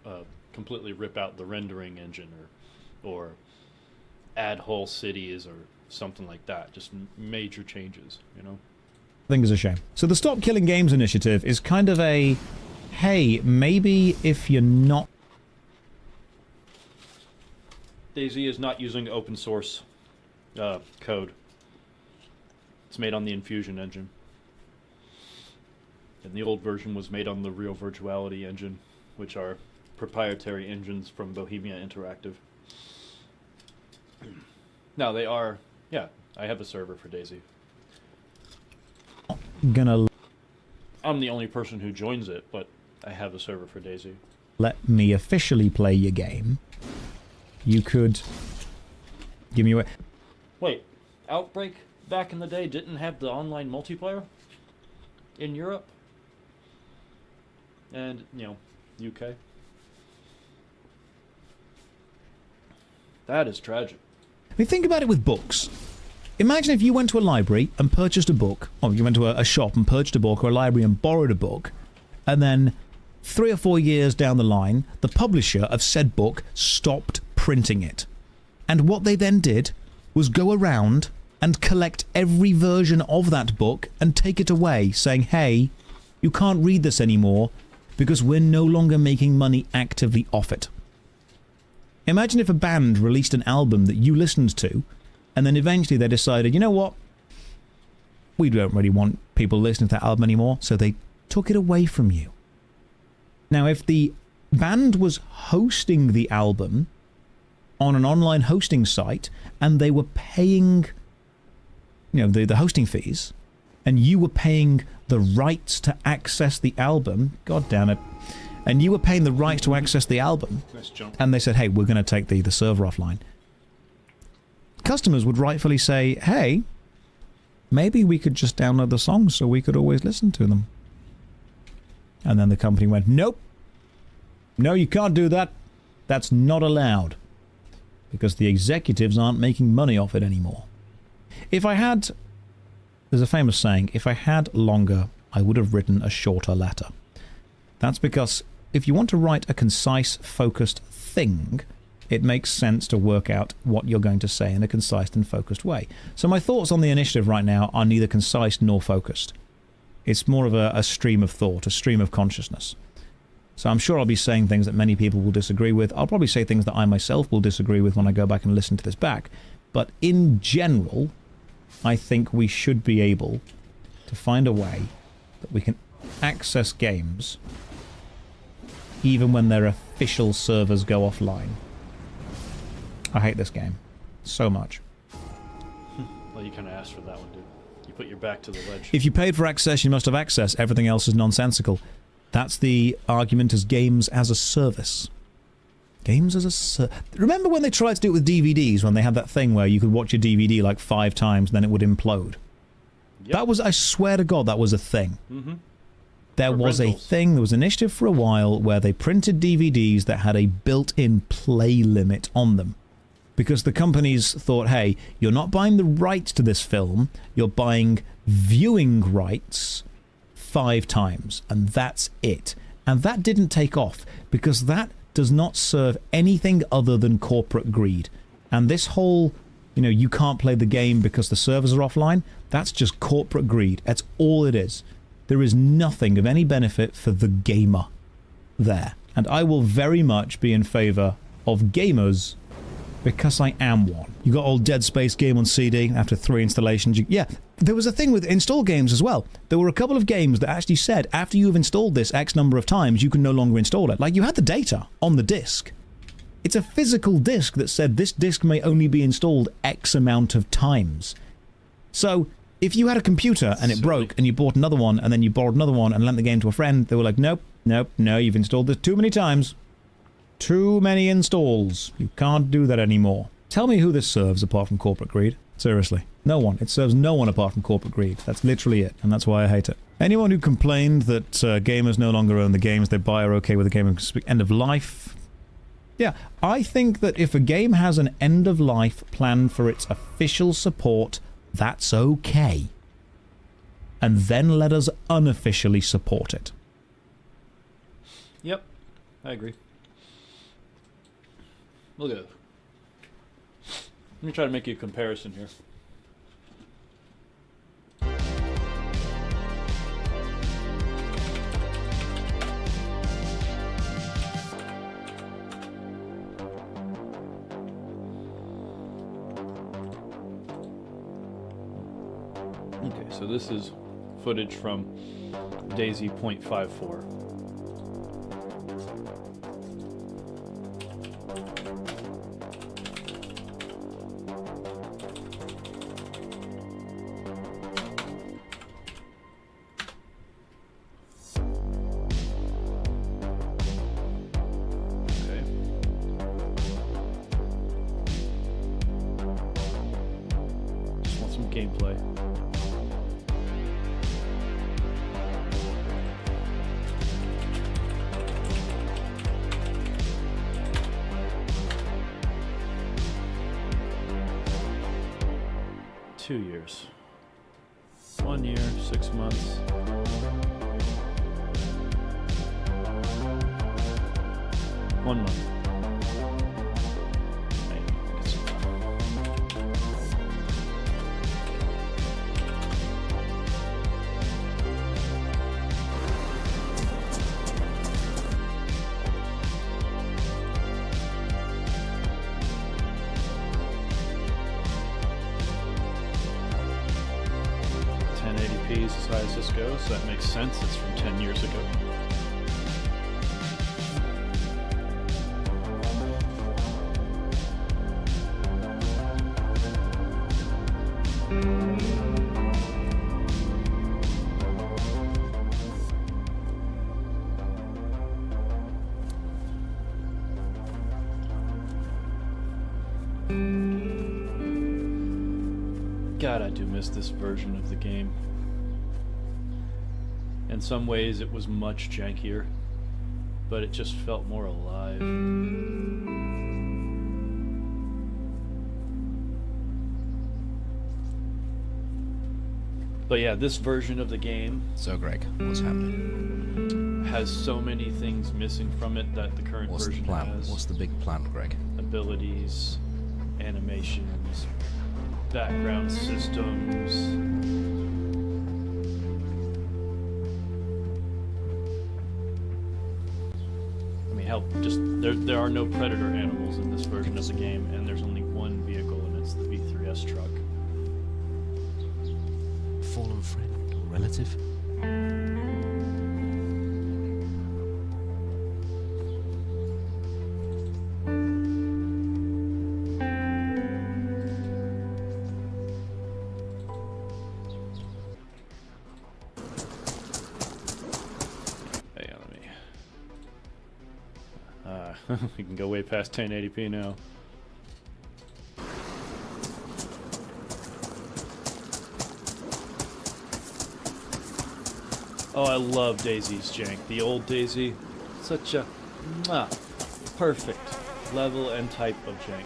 out the rendering engine or add whole cities or something like that. Just major changes, you know? I think is a shame. So the Stop Killing Games initiative is kind of a, hey, maybe if you're not... DayZ is not using open source code. It's made on the Infusion engine. And the old version was made on the Real Virtuality engine, which are proprietary engines from Bohemia Interactive. Now they are, yeah, I have a server for DayZ. I'm the only person who joins it, but I have a server for DayZ. let me officially play your game, you could give me away. Wait, Outbreak back in the day didn't have the online multiplayer in Europe and, UK? That is tragic. I mean, think about it with books. Imagine if you went to a library and purchased a book, or you went to a shop and purchased a book, or a library and borrowed a book, and then 3 or 4 years down the line, the publisher of said book stopped printing it. And what they then did was go around and collect every version of that book and take it away, saying, hey, you can't read this anymore because we're no longer making money actively off it. Imagine if a band released an album that you listened to, and then eventually they decided, you know what? We don't really want people listening to that album anymore, so they took it away from you. Now, if the band was hosting the album on an online hosting site, and they were paying, the hosting fees, and you were paying the rights to access the album, god damn it, and you were paying the rights to access the album, Nice jump. and they said, hey, we're going to take the server offline. Customers would rightfully say, hey, maybe we could just download the songs so we could always listen to them. And then the company went, nope. No, you can't do that. That's not allowed. Because the executives aren't making money off it anymore. If I had... There's a famous saying, if I had longer, I would have written a shorter letter. That's because if you want to write a concise, focused thing, it makes sense to work out what you're going to say in a concise and focused way. So my thoughts on the initiative right now are neither concise nor focused. It's more of a stream of thought, a stream of consciousness. So I'm sure I'll be saying things that many people will disagree with. I'll probably say things that I myself will disagree with when I go back and listen to this back. But in general, I think we should be able to find a way that we can access games even when their official servers go offline. I hate this game so much. Well, you kind of asked for that one, dude. You put your back to the ledge. If you paid for access, you must have access. Everything else is nonsensical. That's the argument as games as a service. Games as a service. Remember when they tried to do it with DVDs, when they had that thing where you could watch a DVD like 5 times and then it would implode? Yep. That was, I swear to God, that was a thing. Mm-hmm. There was a thing, there was an initiative for a while where they printed DVDs that had a built-in play limit on them. Because the companies thought, hey, you're not buying the rights to this film, you're buying viewing rights 5 times, and that's it. And that didn't take off, because that does not serve anything other than corporate greed. And this whole, you can't play the game because the servers are offline, that's just corporate greed. That's all it is. There is nothing of any benefit for the gamer there. And I will very much be in favour of gamers because I am one. You got old Dead Space game on CD after 3 installations. Yeah, there was a thing with install games as well. There were a couple of games that actually said after you've installed this X number of times, you can no longer install it. Like, you had the data on the disc. It's a physical disc that said this disc may only be installed X amount of times. So if you had a computer and it broke and you bought another one and then you borrowed another one and lent the game to a friend, they were like, nope, no, you've installed this too many times. Too many installs. You can't do that anymore. Tell me who this serves apart from corporate greed. Seriously. No one. It serves no one apart from corporate greed. That's literally it, and that's why I hate it. Anyone who complained that gamers no longer own the games they buy are okay with the game end of life. Yeah, I think that if a game has an end of life plan for its official support, that's okay. And then let us unofficially support it. Yep, I agree. Look at it. Let me try to make you a comparison here. Okay, so this is footage from Daisy .54. gameplay. Two years. 1 year, 6 months. One month. Is as high as this goes, so that makes sense. It's from 10 years ago. God, I do miss this version of the game. In some ways it was much jankier, but it just felt more alive. But yeah, this version of the game... So Greg, what's happening? ...has so many things missing from it that the current version has. What's the big plan, Greg? Abilities, animations, background systems... Help! Just there are no predator animals in this version of the game, and there's only one vehicle, and it's the V3S truck. Fallen friend or relative? We can go way past 1080p now. Oh, I love Daisy's jank. The old Daisy, such a perfect level and type of jank.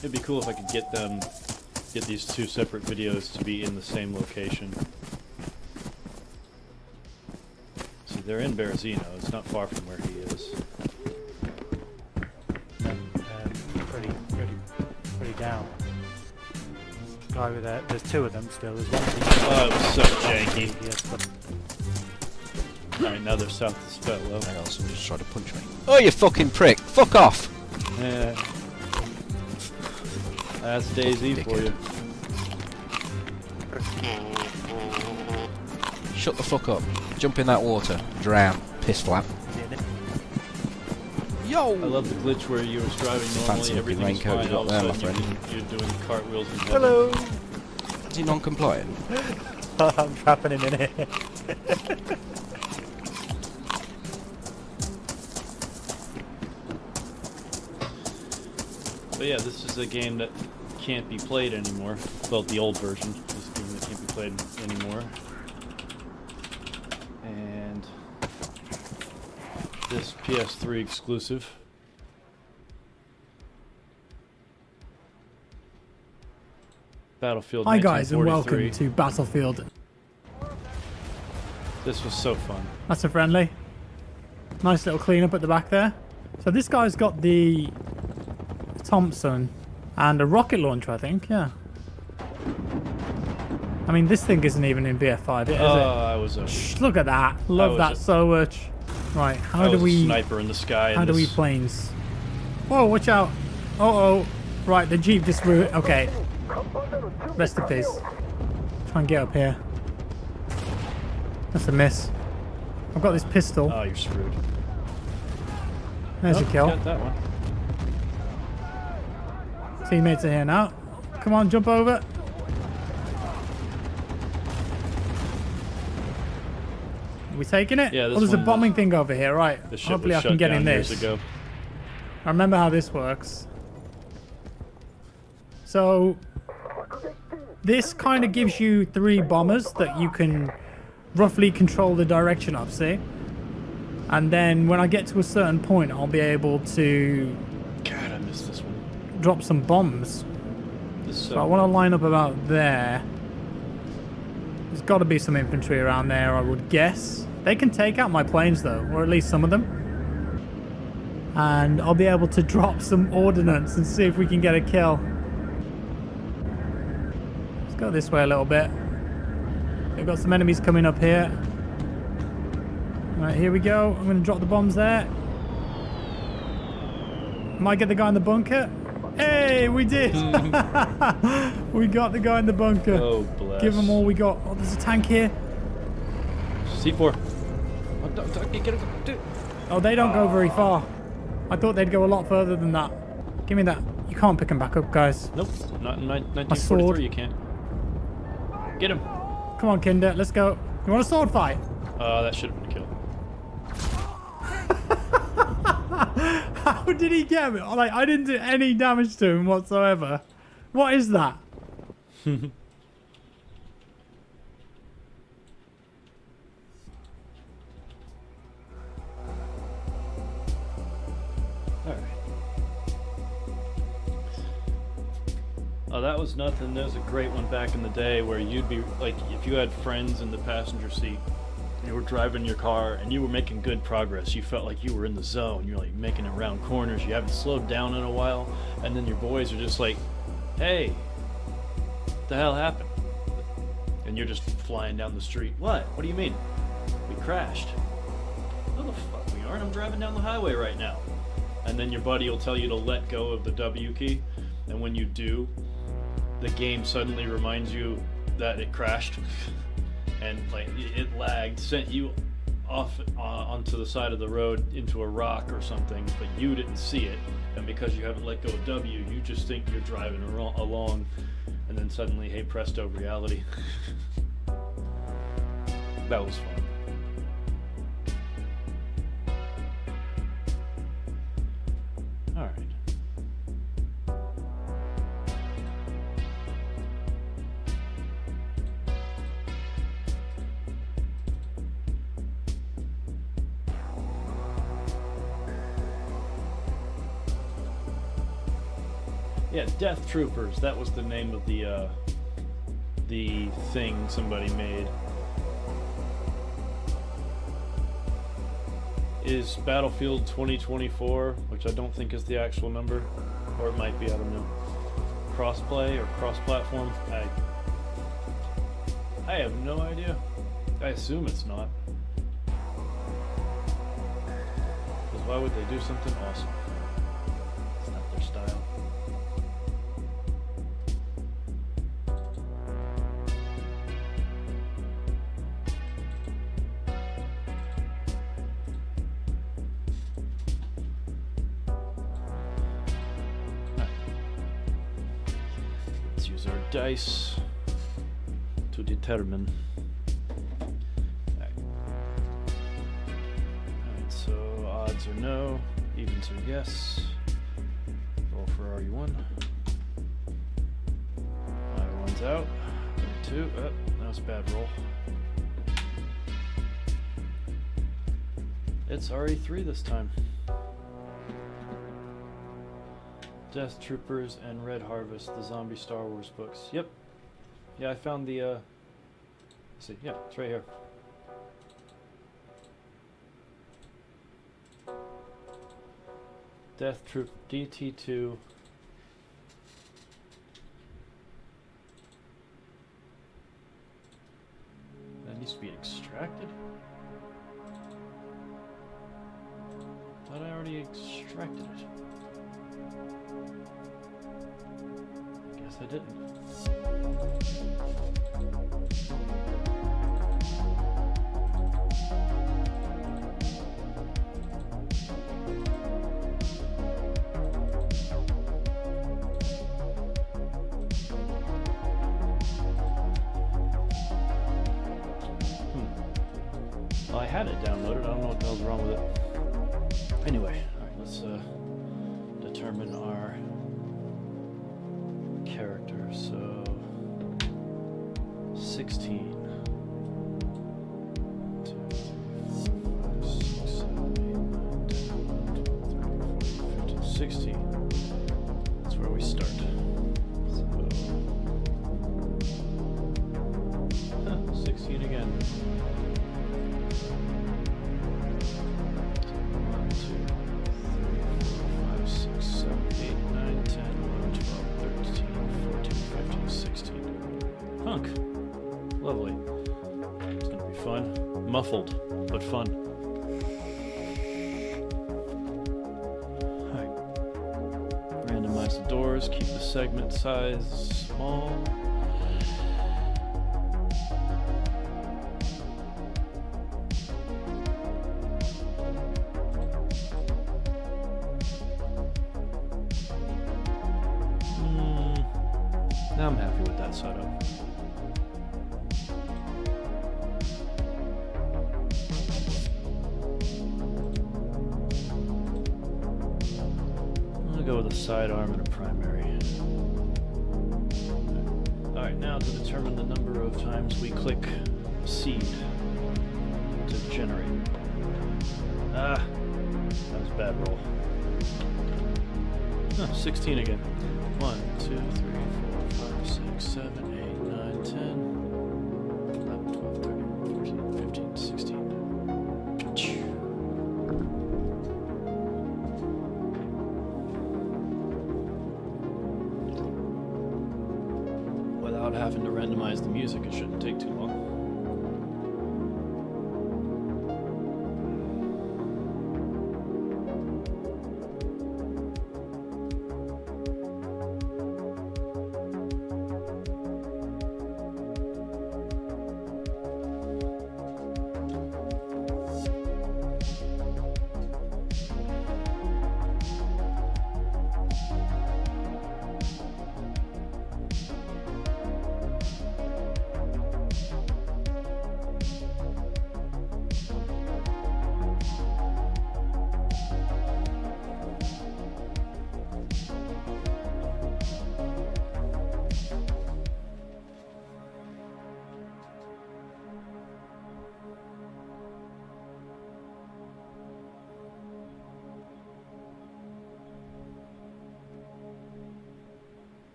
It'd be cool if I could get these two separate videos to be in the same location. See, they're in Berezino. It's not far from where he is. Pretty down. Guy with that. There's two of them still. There's one. Oh, it was so janky. Alright, now they're south of Spetlow. Hang on, someone just tried to punch me. Oh, you fucking prick! Fuck off! Yeah. That's Daisy for you. Shut the fuck up. Jump in that water. Drown. Piss flap. Yo! I love the glitch where you were driving normally, everything was fine, all of a sudden you're doing cartwheels in heaven. Hello! Is he non-compliant? I'm trapping him in it. But yeah, this is a game that can't be played anymore. Well, the old version is a game that can't be played anymore. And this PS3 exclusive. Battlefield Hi guys, and 1943. welcome to Battlefield. This was so fun. That's a friendly. Nice little cleanup at the back there. So this guy's got the Thompson and a rocket launcher, I think, yeah. I mean, this thing isn't even in BF5 yet, is it? I was a Shh, look at that. Love that so much. Right, how do we... sniper in the sky. How do we planes? Whoa, watch out. Uh-oh. Right, the Jeep just... Okay. Rest in peace. Try and get up here. That's a miss. I've got this pistol. Oh, you're screwed. There's a kill. Got that one. Teammates are here now. Come on, jump over. Are we taking it? Yeah, this Oh, there's a one bombing thing over here. Right. The ship Hopefully I was can shut get down in years this. ago. I remember how this works. So this kind of gives you 3 bombers that you can roughly control the direction of, see? And then when I get to a certain point, I'll be able to God, I missed this one. drop some bombs. This So I want to line up about there. There's got to be some infantry around there, I would guess. They can take out my planes, though, or at least some of them. And I'll be able to drop some ordnance and see if we can get a kill. Let's go this way a little bit. We've got some enemies coming up here. Right, here we go. I'm going to drop the bombs there. Might get the guy in the bunker. Hey, we did. We got the guy in the bunker. Oh, bless. Give them all we got. Oh, there's a tank here. C4. Oh, they don't go very far. I thought they'd go a lot further than that. Give me that. You can't pick them back up, guys. Nope, not in sword. 1943 you can't. Get him. Come on, Kinder. Let's go. You want a sword fight? That should have been a kill. How did he get me? Like, I didn't do any damage to him whatsoever. What is that? Alright. Oh, that was nothing. There's a great one back in the day where you'd be, like, if you had friends in the passenger seat, you were driving your car and you were making good progress. You felt like you were in the zone. You're like making it around corners. You haven't slowed down in a while. And then your boys are just like, hey, what the hell happened? And you're just flying down the street. What do you mean? We crashed. No, the fuck we aren't. I'm driving down the highway right now. And then your buddy will tell you to let go of the W key. And when you do, the game suddenly reminds you that it crashed. And like it lagged, sent you off onto the side of the road into a rock or something, but you didn't see it. And because you haven't let go of W, you just think you're driving along, and then suddenly, hey presto, reality. That was fun. All right. Yeah, Death Troopers. That was the name of the thing somebody made. Is Battlefield 2024, which I don't think is the actual number, or it might be, I don't know. Crossplay or cross-platform? I have no idea. I assume it's not. Because why would they do something awesome? It's not their style. Dice to determine. Alright, so odds are no, evens are yes. Roll for RE1. RE1's out. RE2, oh, that was a bad roll. It's RE3 this time. Death Troopers and Red Harvest, the zombie Star Wars books. Yep. Yeah, I found the, let's see, yeah, it's right here. Death Troop DT2. That needs to be extracted? Thought I already extracted it. I didn't. Well, I had it downloaded. I don't know what the hell's wrong with it. Anyway, alright, let's determine our character. So 16. 16. That's where we start. So, 16 again. 1, 2, 3, 4, 5, 6, 7, 8, 9, 10, 11, 12, 13, 14, 15, 16. Hunk. Lovely. It's gonna be fun. Muffled, but fun. Randomize the doors, keep the segment size small. Now I'm happy with that setup. Go with a sidearm and a primary. Alright, now to determine the number of times we click seed to generate. Ah, that was a bad roll. 16 again. 1, 2, 3, 4, 5, 6, 7, 8, 9, 10, 11, 12, 13, 14, 15, 16. Without having to randomize the music, it shouldn't take too long.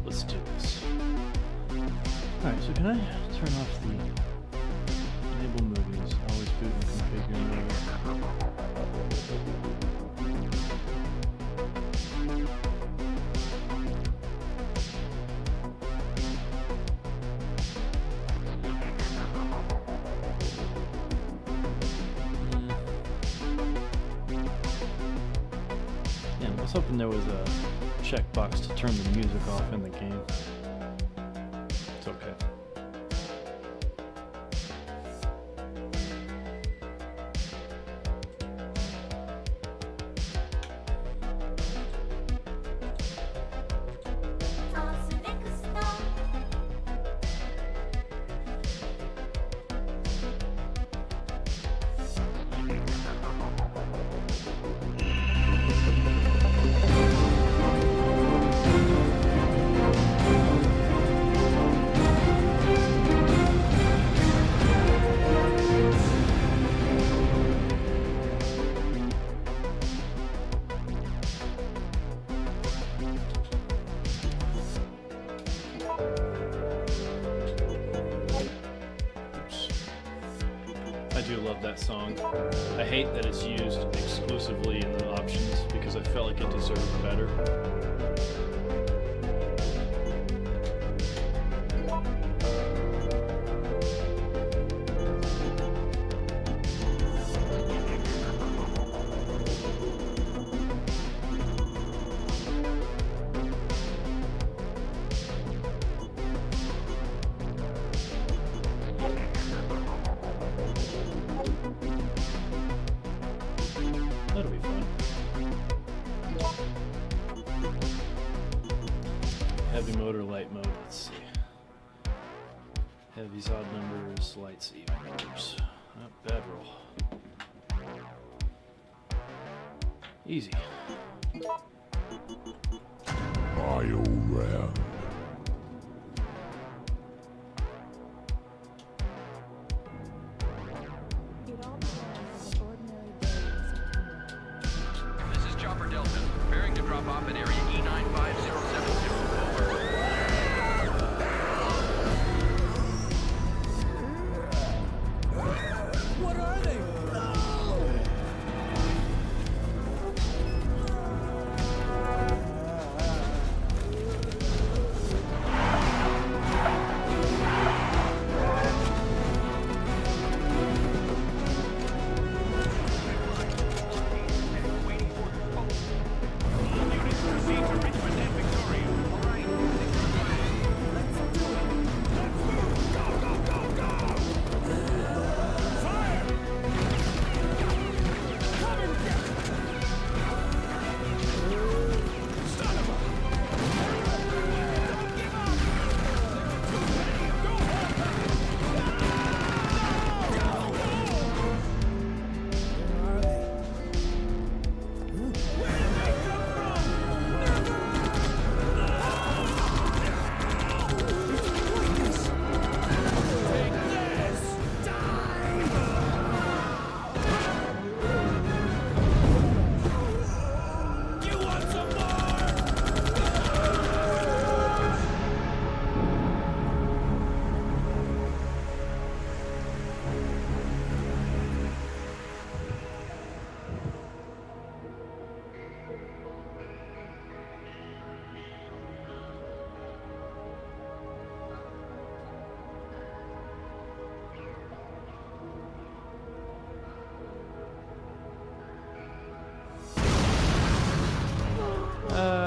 Let's do this. Alright, so can I turn off the enable movies? Always boot and configure movie. Yeah, I was hoping there was a checkbox to turn the music off in the game. It's okay. that song. I hate that it's used exclusively in the options because I felt like it deserved better. That'll be fun. Heavy mode or light mode? Let's see. Heavy's odd numbers, light's even numbers. Oh, bad roll. Easy. Bio-Rare. It all began as an ordinary day in September. This is Chopper Delta, preparing to drop off at area E95072. Over.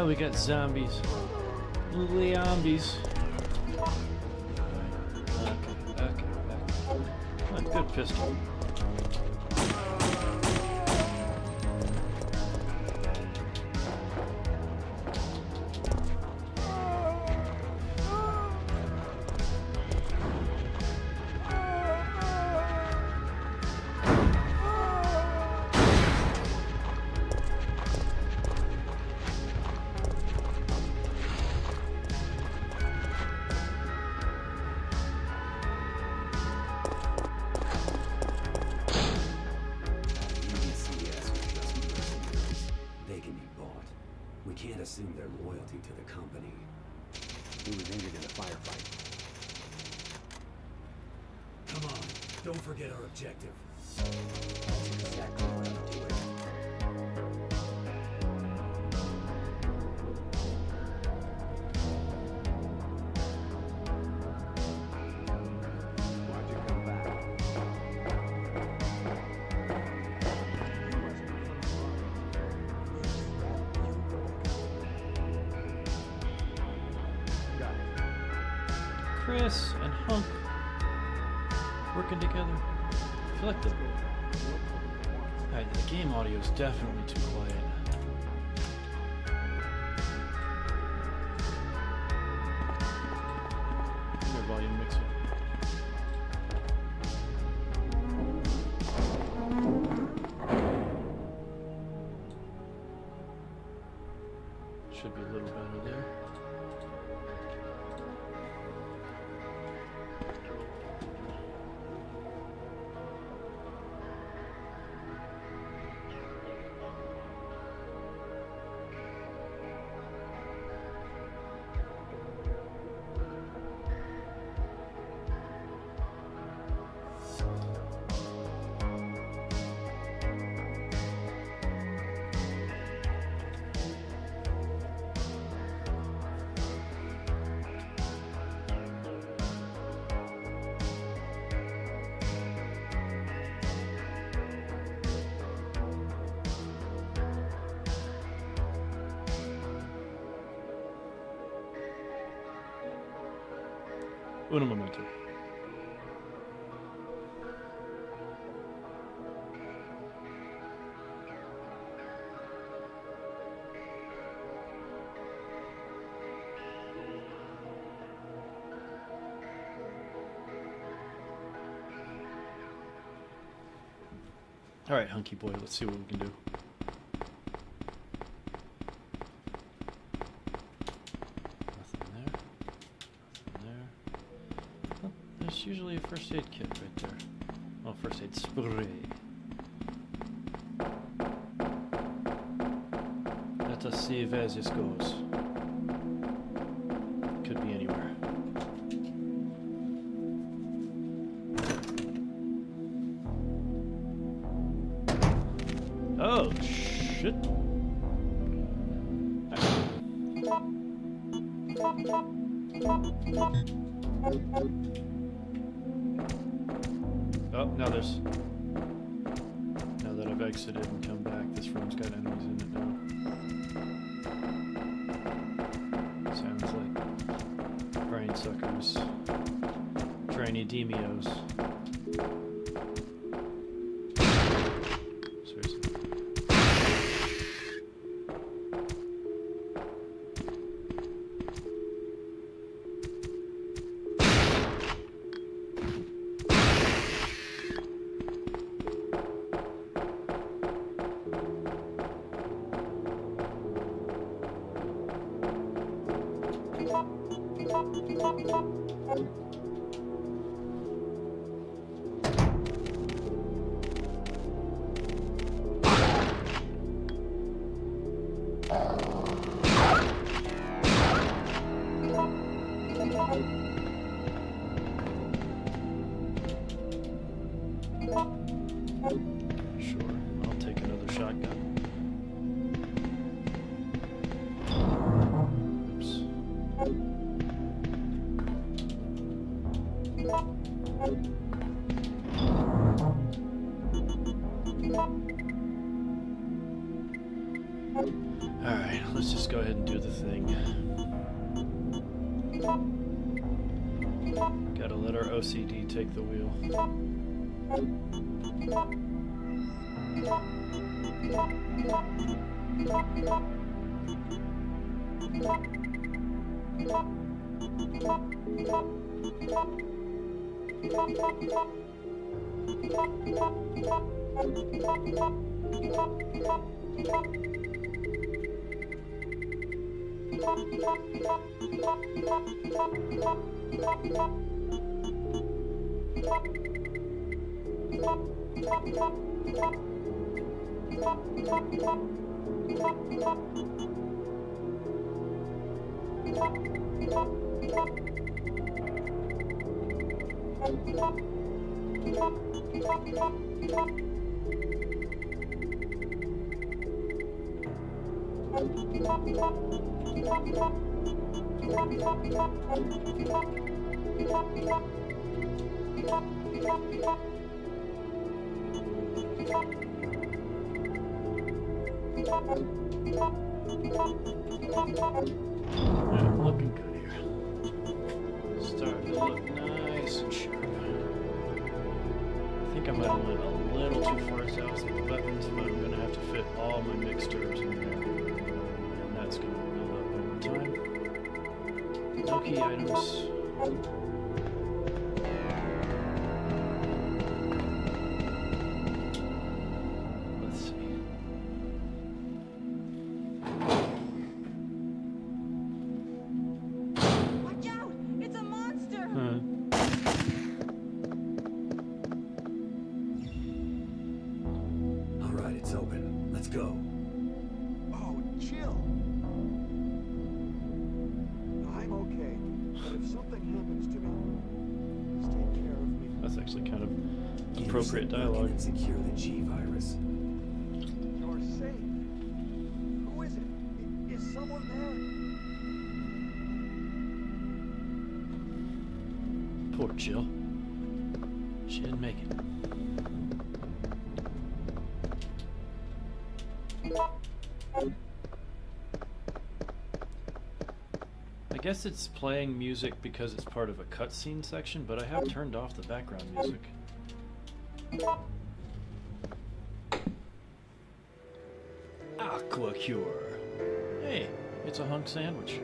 We got zombies. Zombies. Okay. Oh, good pistol. We can't assume their loyalty to the company. He was injured in a firefight. Come on, don't forget our objective. That's exactly what I'm doing. Why'd you come back? Chris and Hunk working together. I feel like the game audio is definitely too quiet. Your volume mixer. Should be a little better there. Un momento. All right, hunky boy. Let's see what we can do. There's usually a first aid kit right there. Oh, first aid spray. Let us see where this goes. Could be anywhere. Oh, shit. Oh, now there's... Now that I've exited and come back, this room's got enemies in it now. Sounds like brain suckers. Trainee demios. Seriously. Sure, I'll take another shotgun. Oops. Alright, let's just go ahead and do the thing. Gotta let our OCD take the wheel. Yeah, looking good here. Starting to look nice and sharp. I think I might have went a little too far south with the buttons, but I'm going to have to fit all my mixtures in there. And that's going to build up over time. No key items. Let's see. Watch out! It's a monster! All right, it's open. Let's go. Oh, chill. I'm okay. But if something happens to me, just take care of me. That's actually kind of Use appropriate it, dialogue. and secure the G virus. You're safe. Who is it? Is someone there? Poor Jill. She didn't make it. I guess it's playing music because it's part of a cutscene section, but I have turned off the background music. Aqua Cure. Hey, it's a hunk sandwich.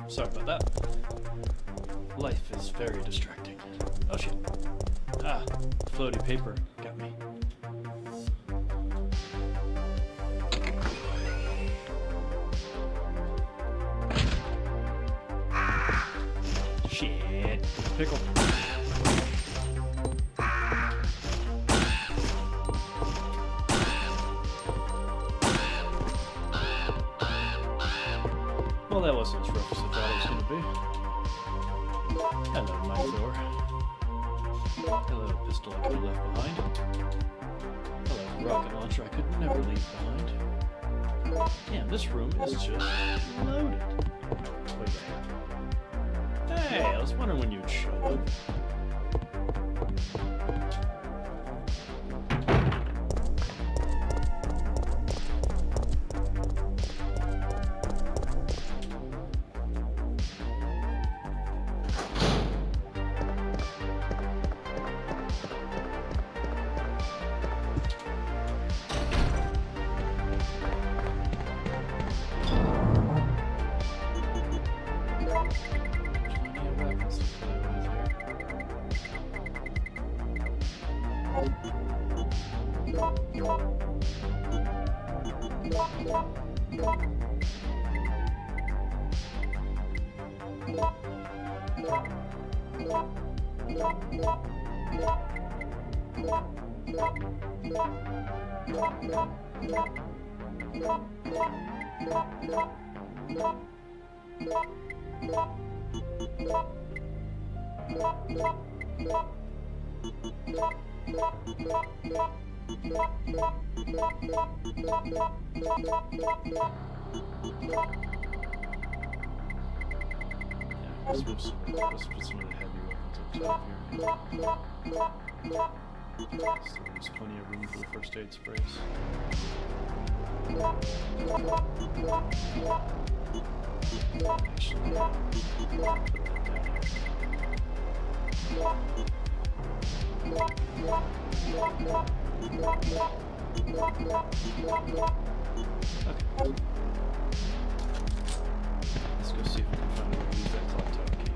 Sorry about that. Life is very distracting. Oh shit. Ah, floaty paper got me. Shit. Pickle. Well, that wasn't as rough as I thought it was going to be. Hello, my door. Hello, pistol I could have left behind. Hello, rocket launcher I could never leave behind. Damn, this room is just loaded. Wait a minute. Hey, I was wondering when you'd show up. Let's put some of the heavy weapons up top here. So there's plenty of room for the first aid sprays. Okay. Let's go see if we can find a way to use that clock tower key.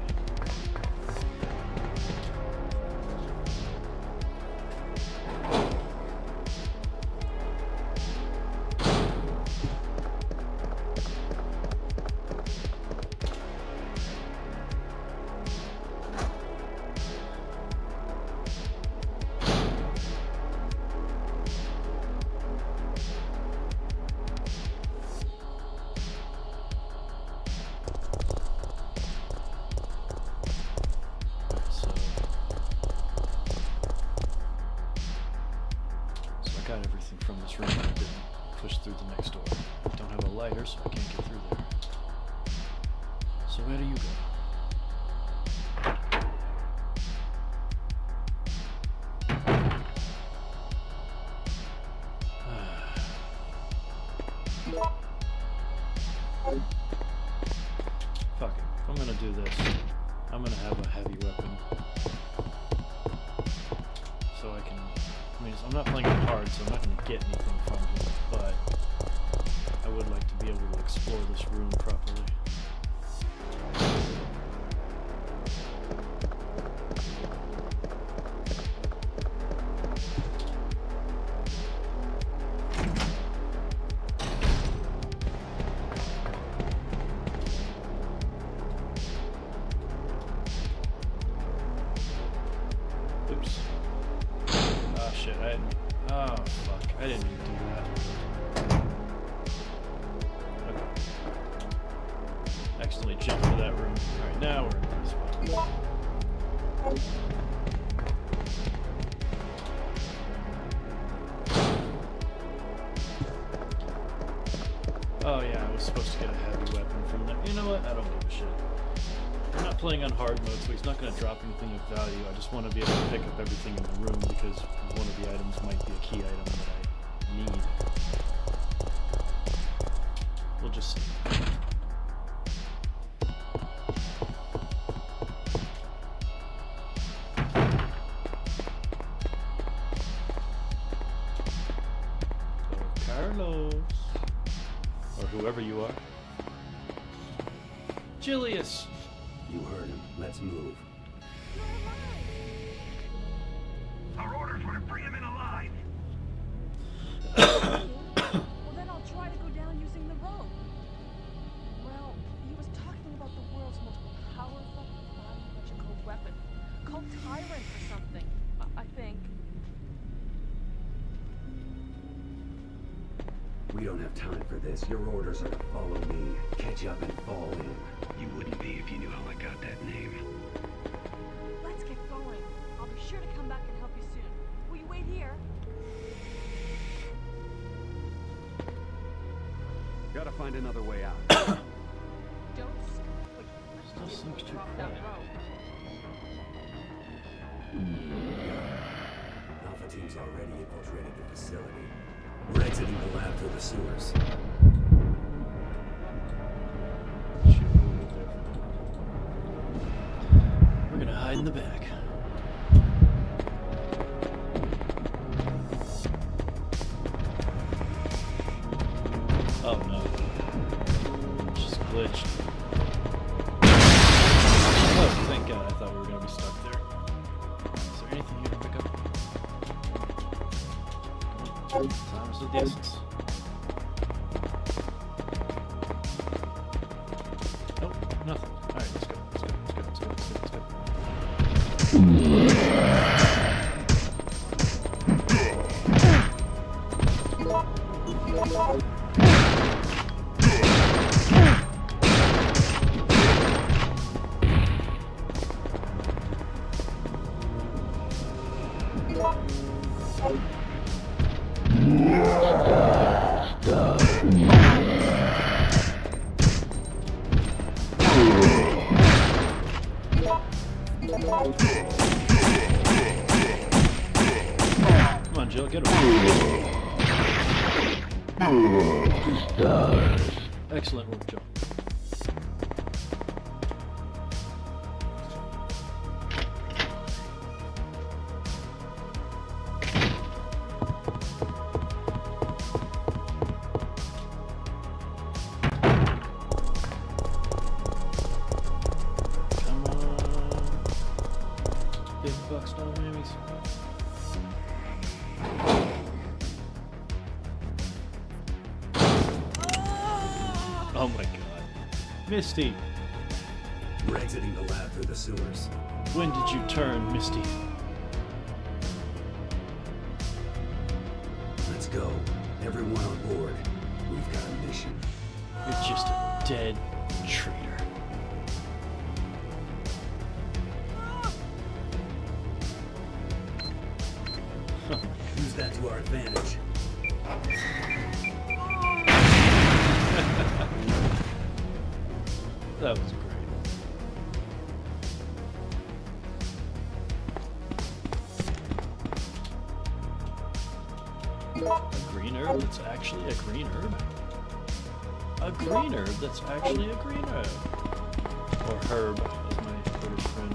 lighter, so I can't get through there. So where do you go? Fuck it. If I'm gonna do this, I'm gonna have a heavy weapon. So I can... I mean, I'm not playing it hard, so I'm not gonna get anything from him, but I would like to be able to explore this room properly. Oops. Oh shit, I didn't... Oh fuck, I didn't mean to do that. Okay. Accidentally jumped to that room. Alright, now we're in this spot. Oh yeah, I was supposed to get a heavy weapon from there. You know what? I don't give a shit. I'm not playing on hard mode, so he's not going to drop anything of value. I just want to be able to pick up everything in the room because one of the items might be a key item that I need. We'll just see. So, Carlos, or whoever you are. Julius! You heard him. Let's move. Our orders were to bring him in alive. Well, then I'll try to go down using the rope. Well, he was talking about the world's most powerful biological weapon, called Tyrant or something, I think. We don't have time for this. Your orders are to follow me, catch up and fall in. You wouldn't be if you knew how I got that name. Let's get going. I'll be sure to come back and help you soon. Will you wait here? Gotta find another way out. Don't wait, Still seems too drop that quiet. rope. Alpha team's already infiltrated the facility. We're exiting the lab through the sewers. Shoot, we're gonna hide in the back. Oh no. Just glitched. Oh, thank God. I thought we were gonna be stuck there. Is there anything here to pick up? Time's of the essence. Nope, nothing. Alright, let's go. Let's go. Let's go. Let's go. Let's go. Let's go. Come on, Jill, get away. Excellent work, Jill. Come on. Big bucks, no whammies. Oh my god. Misty, We're exiting the lab through the sewers. when did you turn, Misty? Let's go. Everyone on board. We've got a mission. You're just a dead traitor. Use that to our advantage. That was great. A green herb that's actually a green herb? A green herb that's actually a green herb. Or herb, as my British friend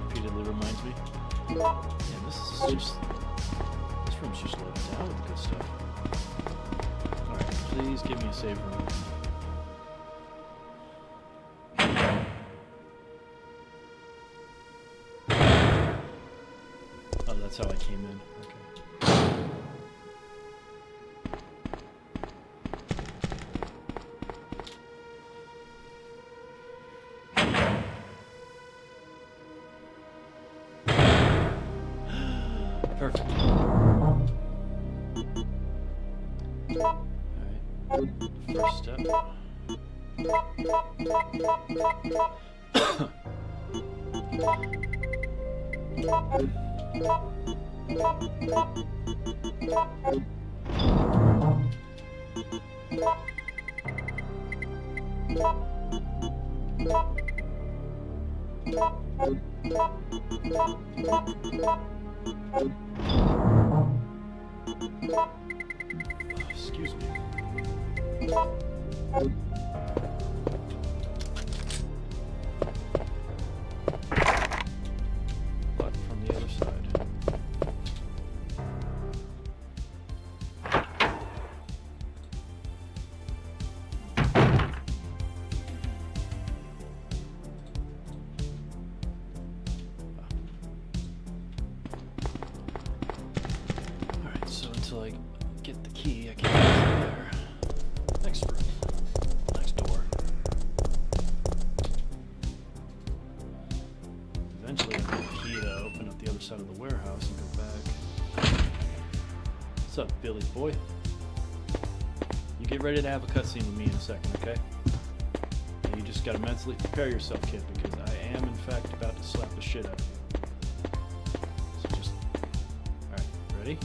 repeatedly reminds me. Yeah, this room's just loaded down with good stuff. Alright, please give me a save room. Oh, that's how I came in. Okay. Perfect. Alright. First step. Excuse me. Locked from the other side. Alright, so until I get the key, I can't get there. Next room. Next door. Eventually I'll get a key to open up the other side of the warehouse and go back. What's up, Billy boy? You get ready to have a cutscene with me in a second, okay? And you just gotta mentally prepare yourself, kid, because I am in fact about to slap the shit out of you. So just... Alright, ready?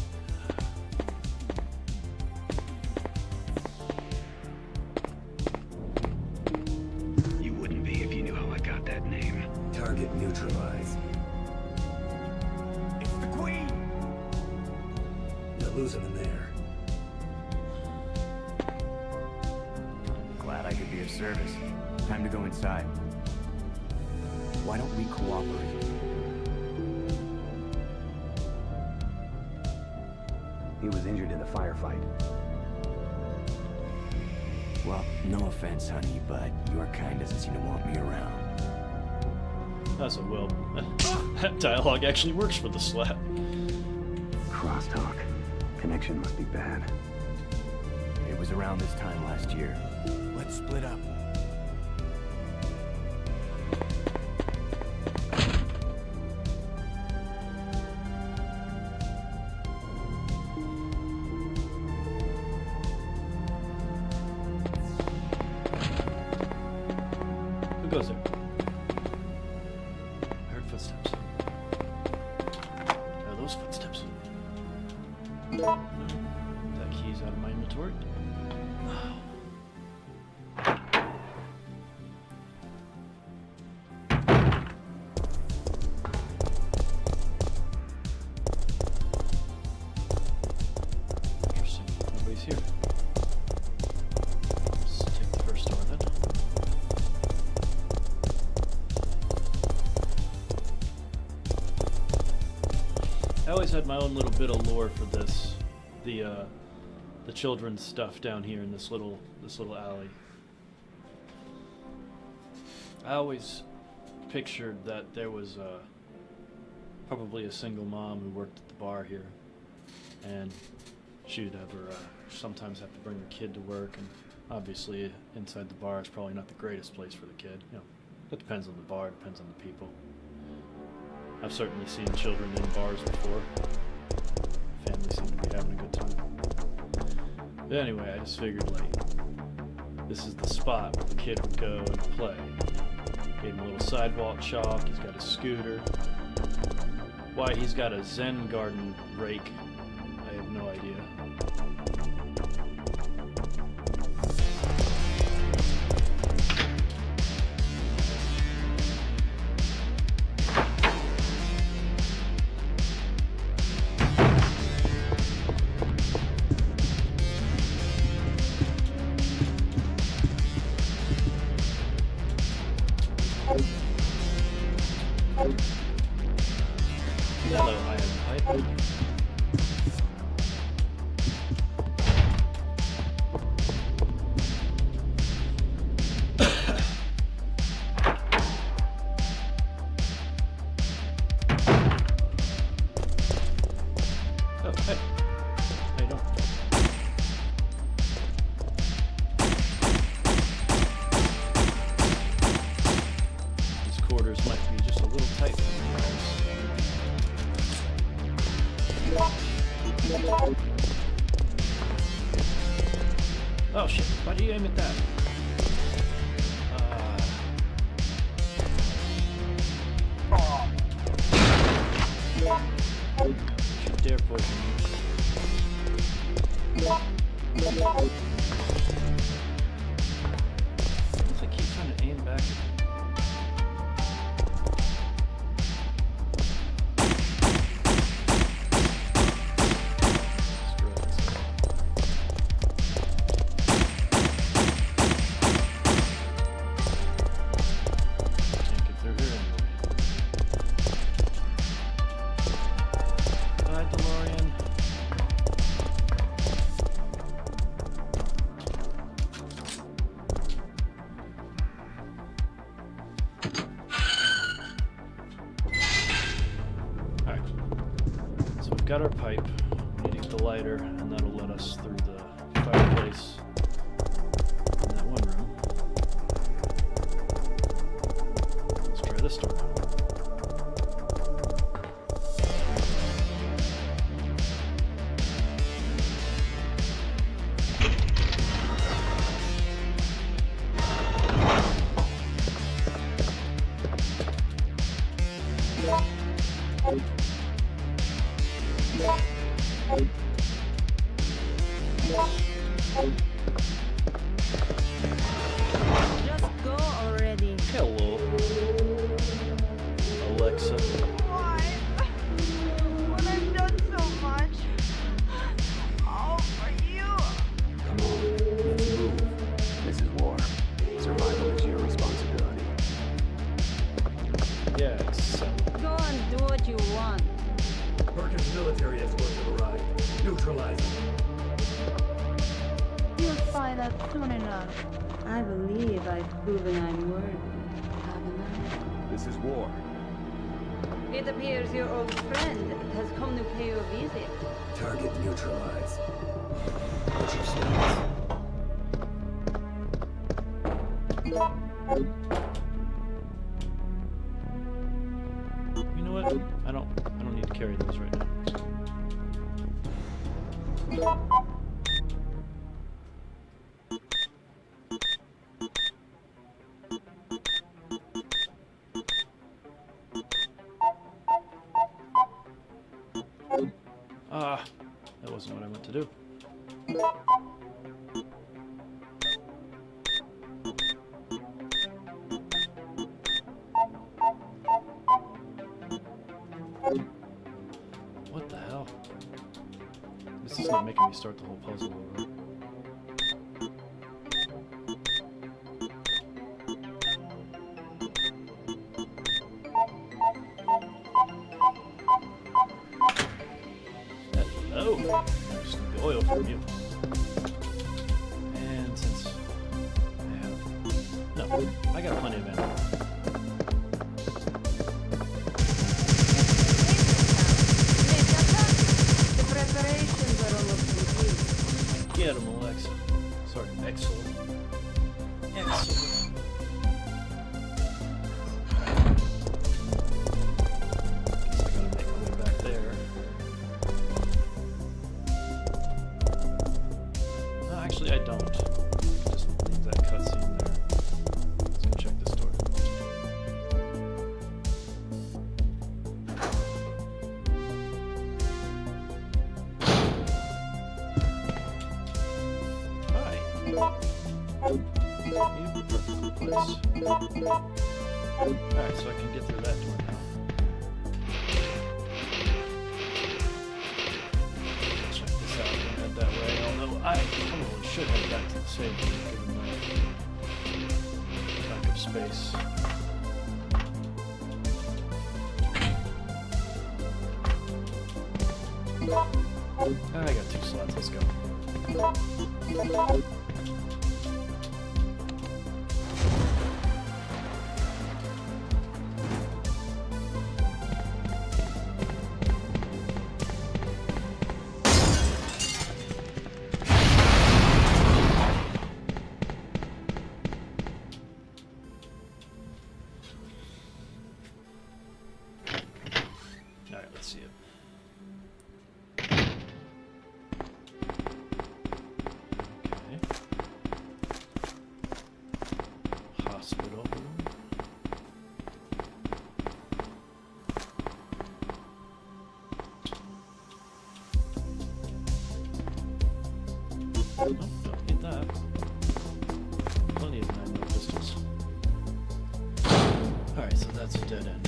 You wouldn't be if you knew how I got that name. Target neutralized. It's the Queen! You're losing them there. Glad I could be of service. Time to go inside. Why don't we cooperate? He was injured in the firefight. Well, no offense, honey, but your kind doesn't seem to want me around. That's a well. That dialogue actually works for the slap. Crosstalk. Connection must be bad. It was around this time last year. Let's split up. Who goes there? I heard footsteps. Are those footsteps? No. That key's out of my inventory. Interesting. Nobody's here. Let's take the first door then. I always had my own little bit of lore for this, the children's stuff down here in this little alley. I always pictured that there was probably a single mom who worked at the bar here, and she'd ever sometimes have to bring her kid to work, and obviously inside the bar is probably not the greatest place for the kid. You know, it depends on the bar, it depends on the people. I've certainly seen children in bars before. Families seem to be having a good time. But anyway, I just figured, like, this is the spot where the kid would go and play. Gave him a little sidewalk chalk, he's got a scooter. Why he's got a Zen garden rake, I have no idea. Hello, iron pipe. Oh, hey. How you doing? These quarters might be just a little tight for me. Oh shit, why do you aim at that? You dare poison me. Once I keep trying to aim back can't get through here anyway. Bye, DeLorean. Alright. So we've got our pipe. We need to get the lighter, and that'll let us through the fireplace in that one room. Let's try this door. Just go already. Hello, Alexa. Why? When I've done so much. All for you. Come on, let's move. This is war. Survival is your responsibility. Yeah, except Go and do what you want. Perkins military escorts have arrived. Neutralize them. You'll find out soon enough. I believe I've proven I'm worthy, haven't I? This is war. It appears your old friend has come to pay you a visit. Target neutralized. What's your status? you know what? I don't need to carry those right now. That wasn't what I meant to do. What the hell? This is not making me start the whole puzzle over. Hello! I just need the oil from you. And since I have... No, I got plenty of ammo. The preparations are almost complete. Get him, Alexa. Sorry, excellent. Excellent. Guess I gotta make my way back there. No, actually I don't. Just leave that cutscene there. Let's go check this door. Hi. You perfectly placed. Alright, so I can get through that door now. Check this out and head that way, although I probably should head back to the save point given my lack of space. I got 2 slots, let's go. Alright, let's see it. Okay. Hospital room. Nope, don't need that. Plenty of 9mm pistols. Alright, so that's a dead end.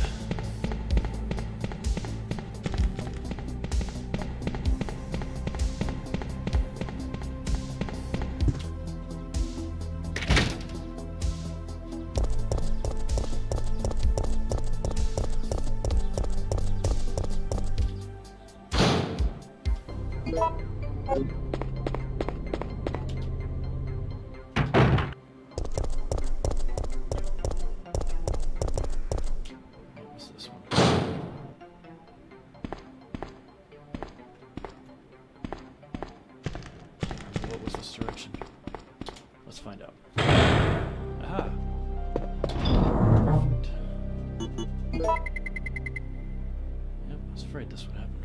What was this one? What was this direction? Let's find out. Aha! Perfect. Yep, I was afraid this would happen.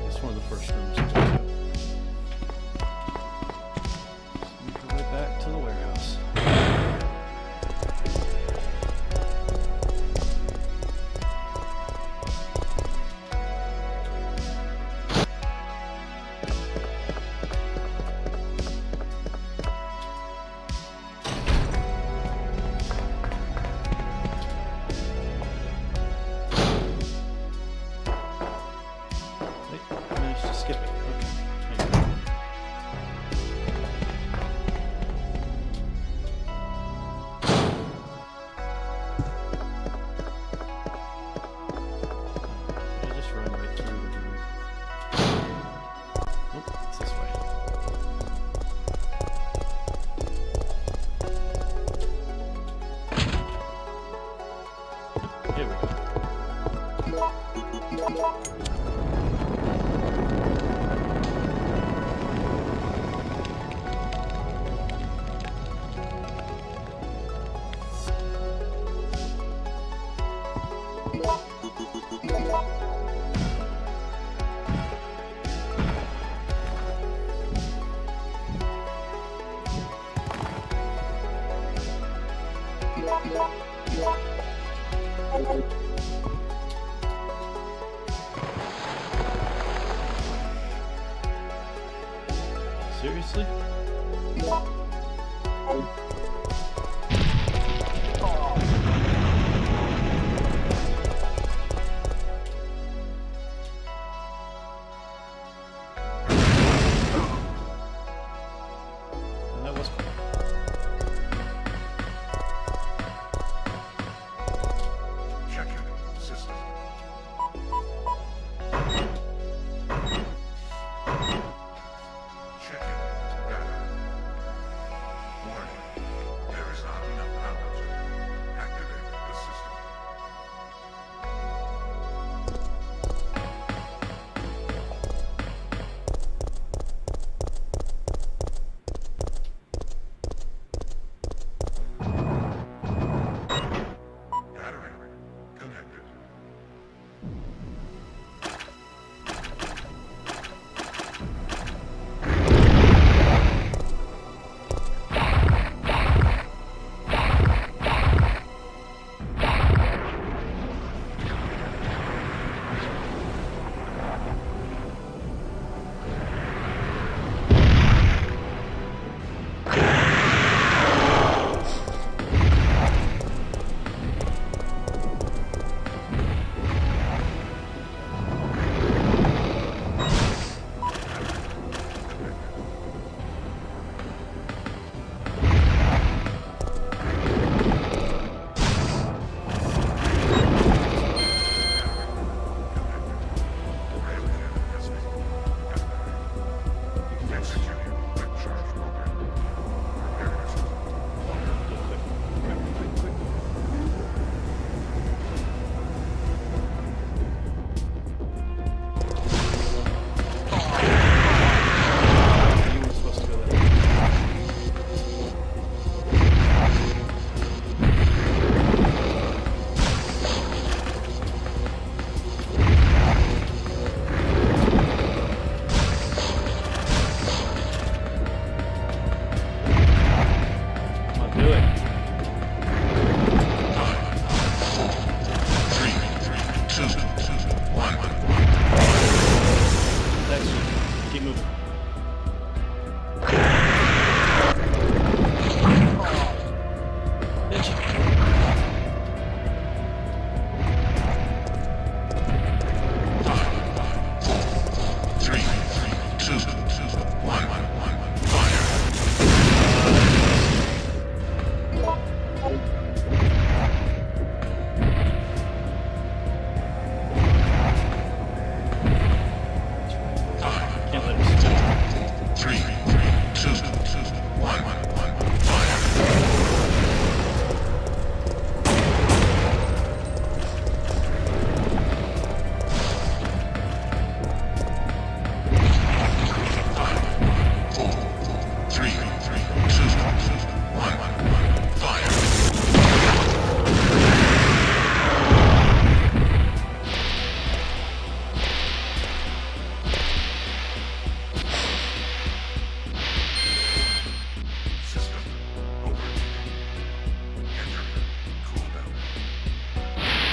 It's one of the first rooms to go to. Make our way back to the warehouse. Wait, I managed to skip it. Okay. Thank you. Did I just run right through the room? Nope, it's this way. Here we go. Seriously? And that was cool. Check it. System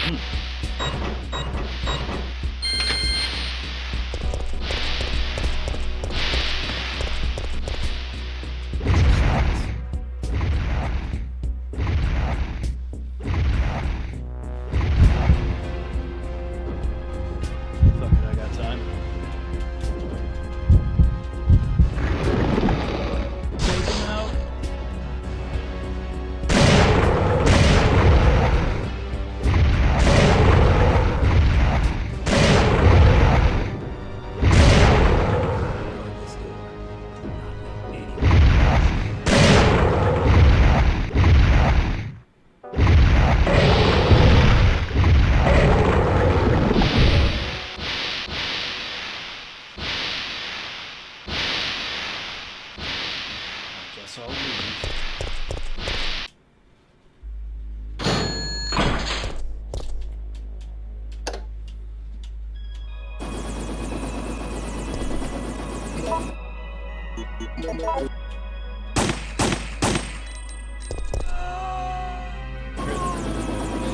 Fuck it, I got time. Take him out. I guess I'll leave.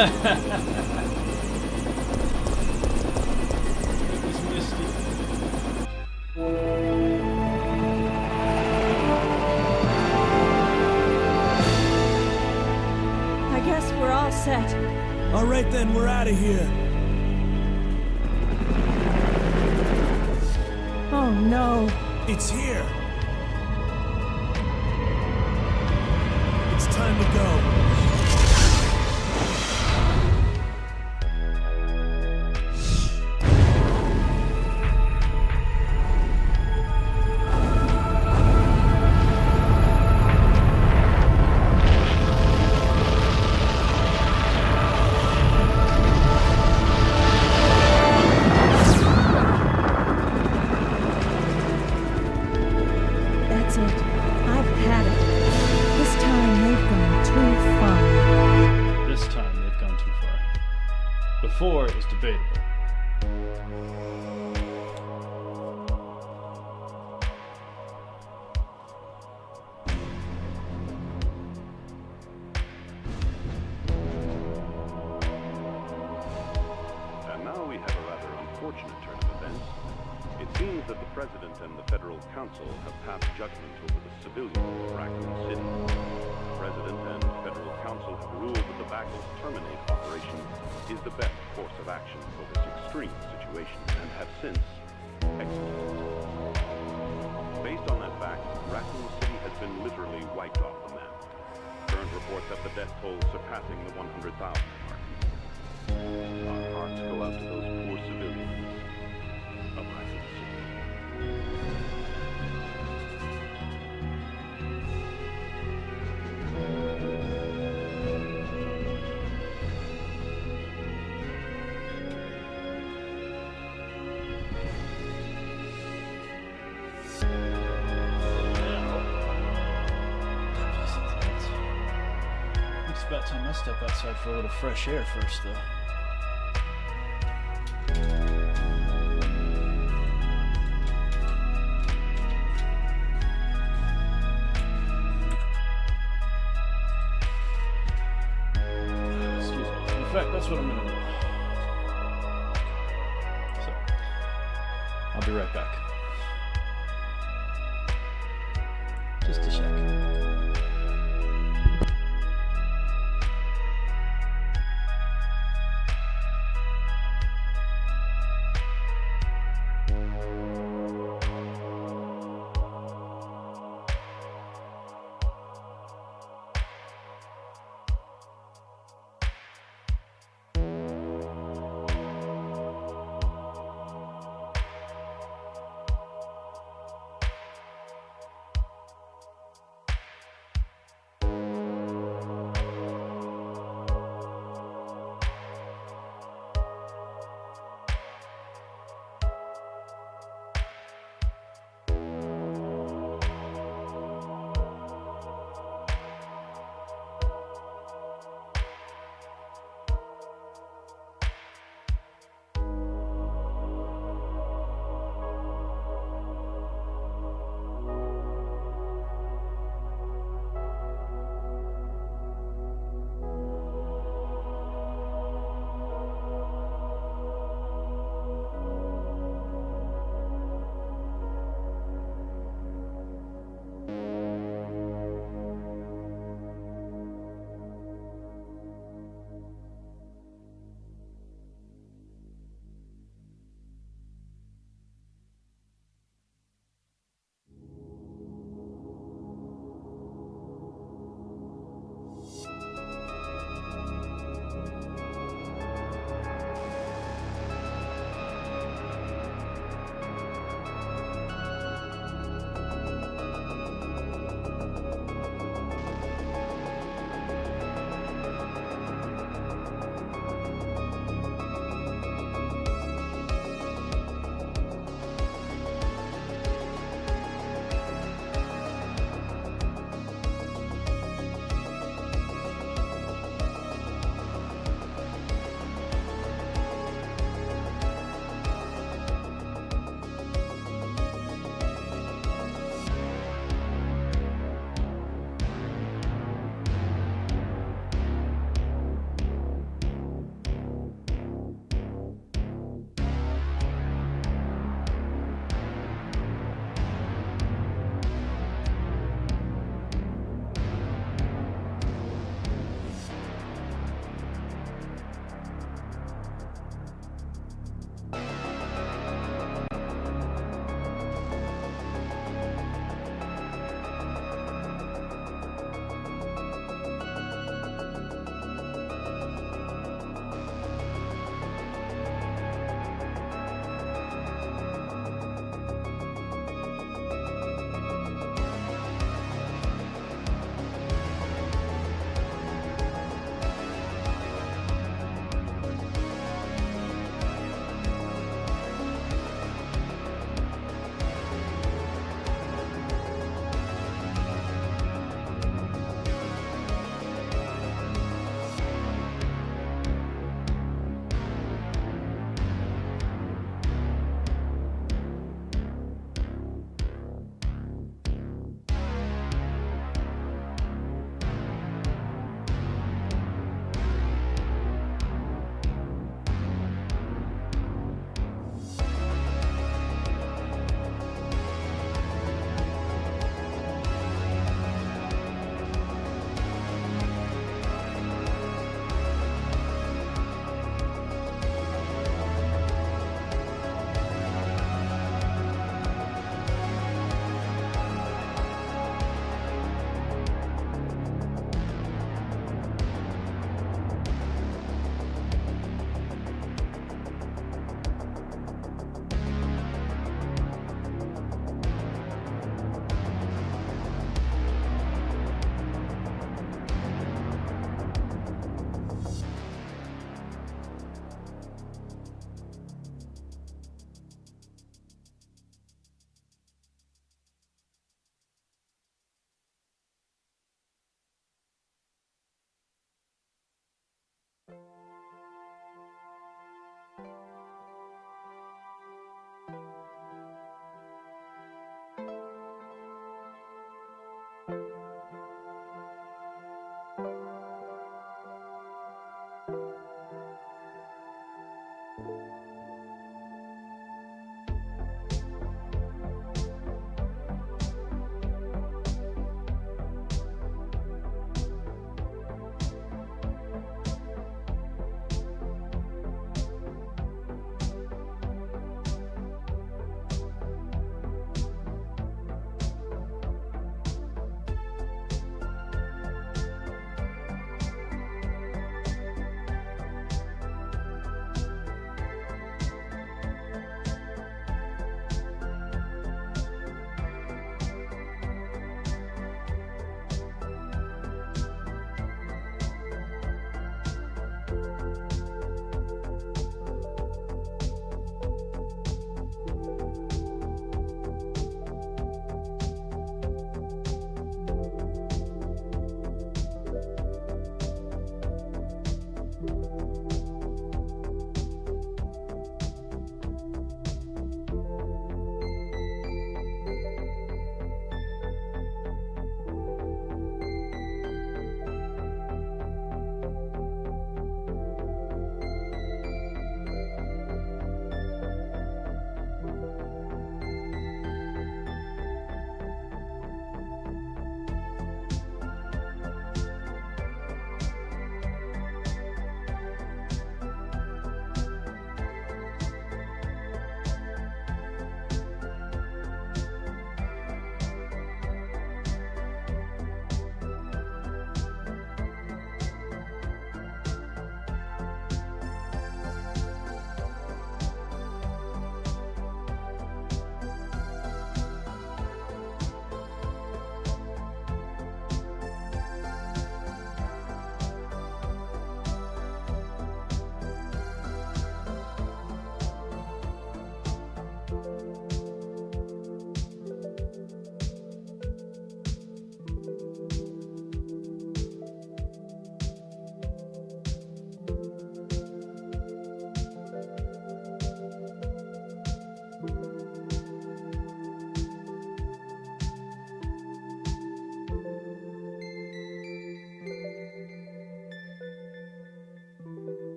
It was misty. I guess we're all set. All right then, we're out of here. Oh no. It's here. It's time to go. That's it. I've had it. This time they've gone too far. This time they've gone too far. Before it was debatable. And now we have a rather unfortunate turn of events. It seems that the President and the Federal Council have passed judgment over the civilians of Raccoon City. The President and Federal Council have ruled that the Backles Terminate operation is the best course of action for this extreme situation and have since executed. Based on that fact, Raccoon City has been literally wiped off the map. Current reports have the death toll surpassing the 100,000 mark. Our hearts go out to those poor civilians of Raccoon City. It's about time I step outside for a little fresh air first, though. Excuse me. In fact, that's what I'm gonna do. So, I'll be right back. Just a second.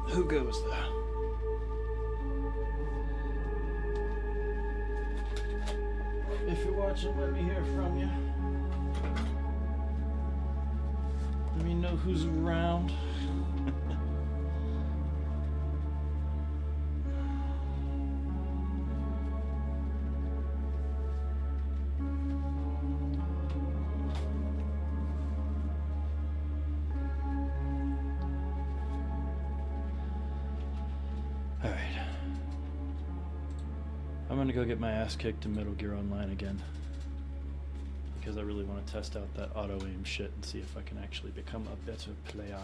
Who goes there? If you're watching, let me hear from you. Let me know who's around. Alright. I'm gonna go get my ass kicked in Metal Gear Online again. Because I really want to test out that auto-aim shit and see if I can actually become a better player.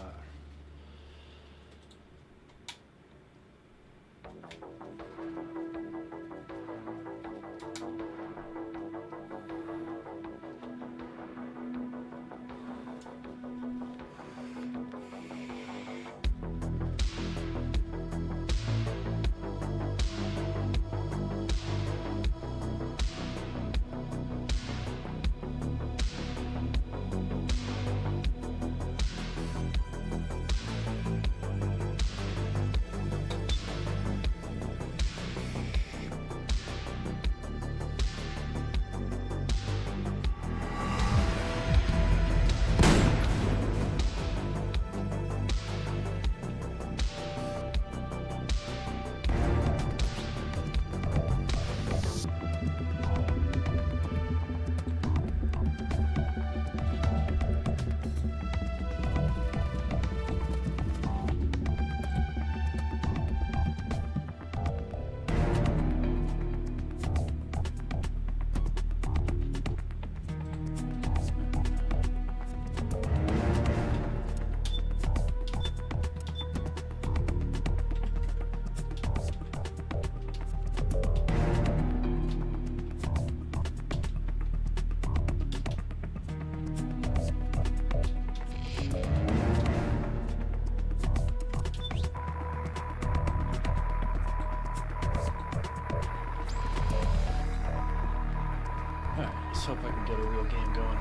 Let's hope I can get a real game going.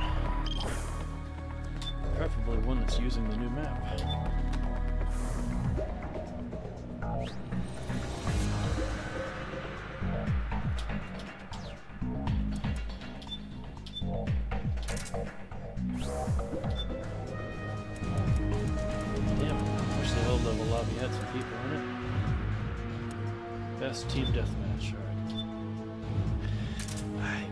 Preferably one that's using the new map. Damn, wish the low-level lobby had some people in it. Best team deathmatch, alright.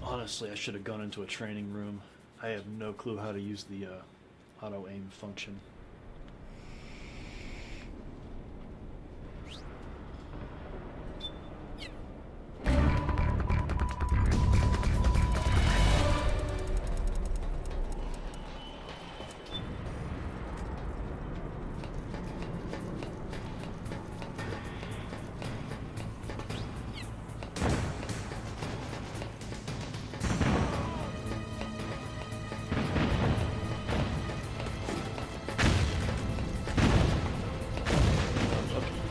Honestly, I should have gone into a training room. I have no clue how to use the auto-aim function.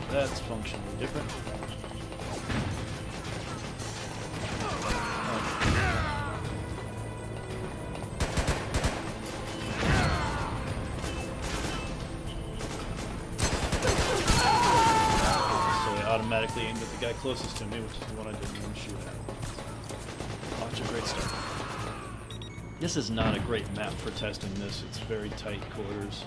That's functionally different. So I automatically aimed at the guy closest to me, which is the one I didn't even shoot at. Lots of great stuff. This is not a great map for testing this. It's very tight quarters.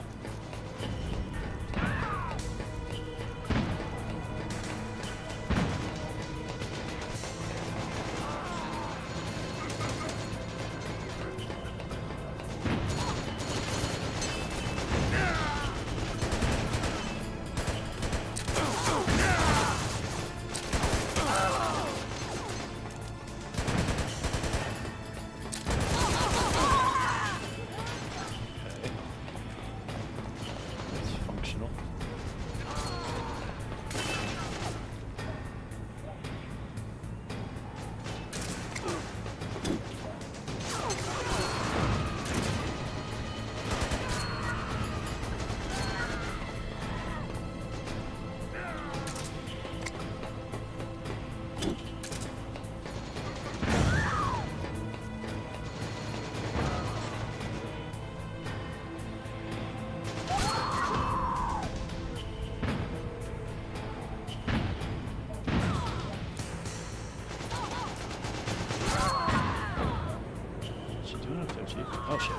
You don't have to, Chief. Oh, shit.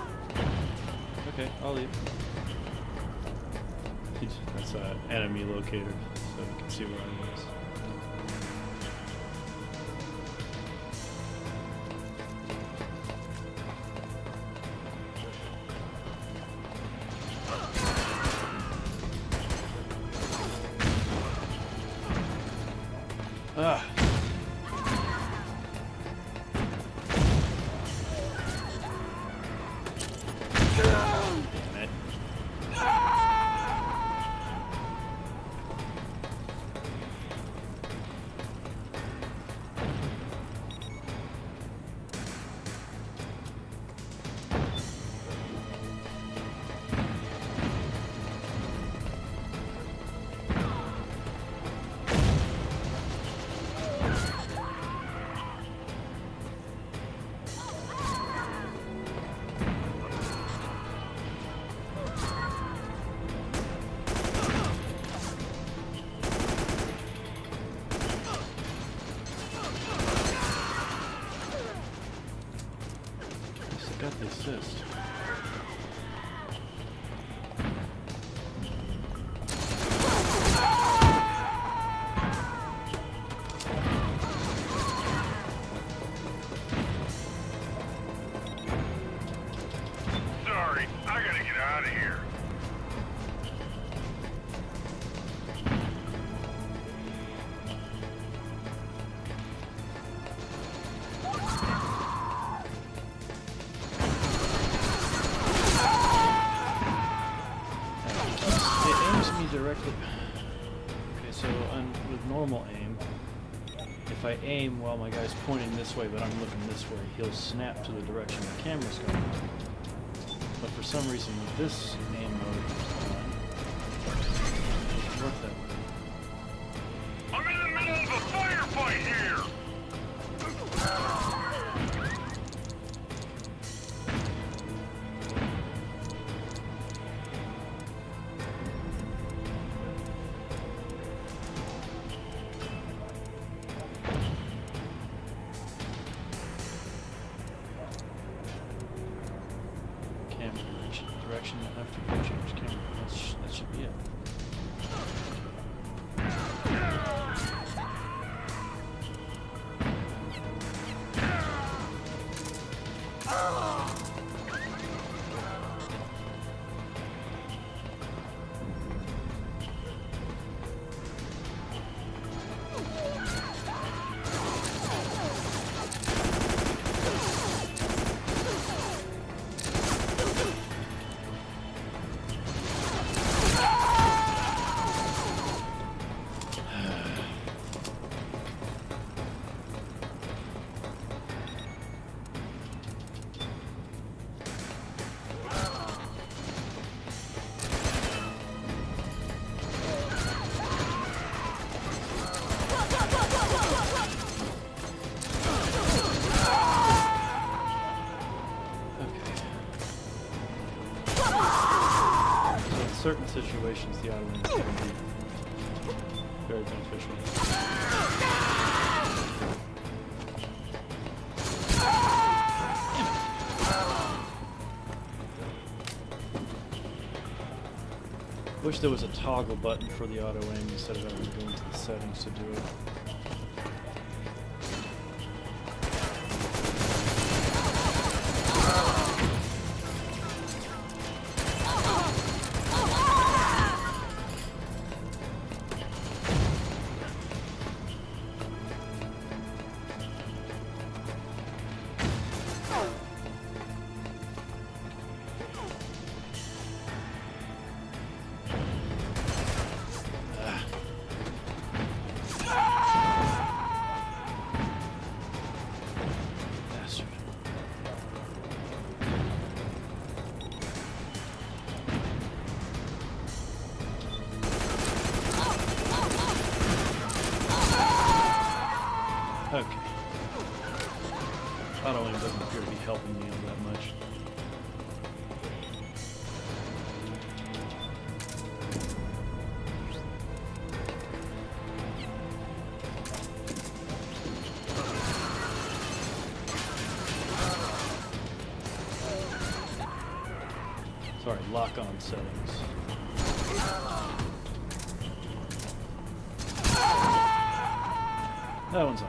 Okay, I'll leave. That's an enemy locator, so you can see where I was. Ah. Damn it. Got the assist. Sorry, I gotta get out of here. Directly. Okay, so with normal aim, if I aim while my guy's pointing this way but I'm looking this way, he'll snap to the direction the camera's going. But for some reason with this aim mode on, it doesn't work that way. I'm in the middle of a firefight here! Direction after you change camera. That should be it. Certain situations, the auto aim can be very beneficial. Wish there was a toggle button for the auto aim instead of having to go into the settings to do it. Sorry, lock-on settings. That one's on.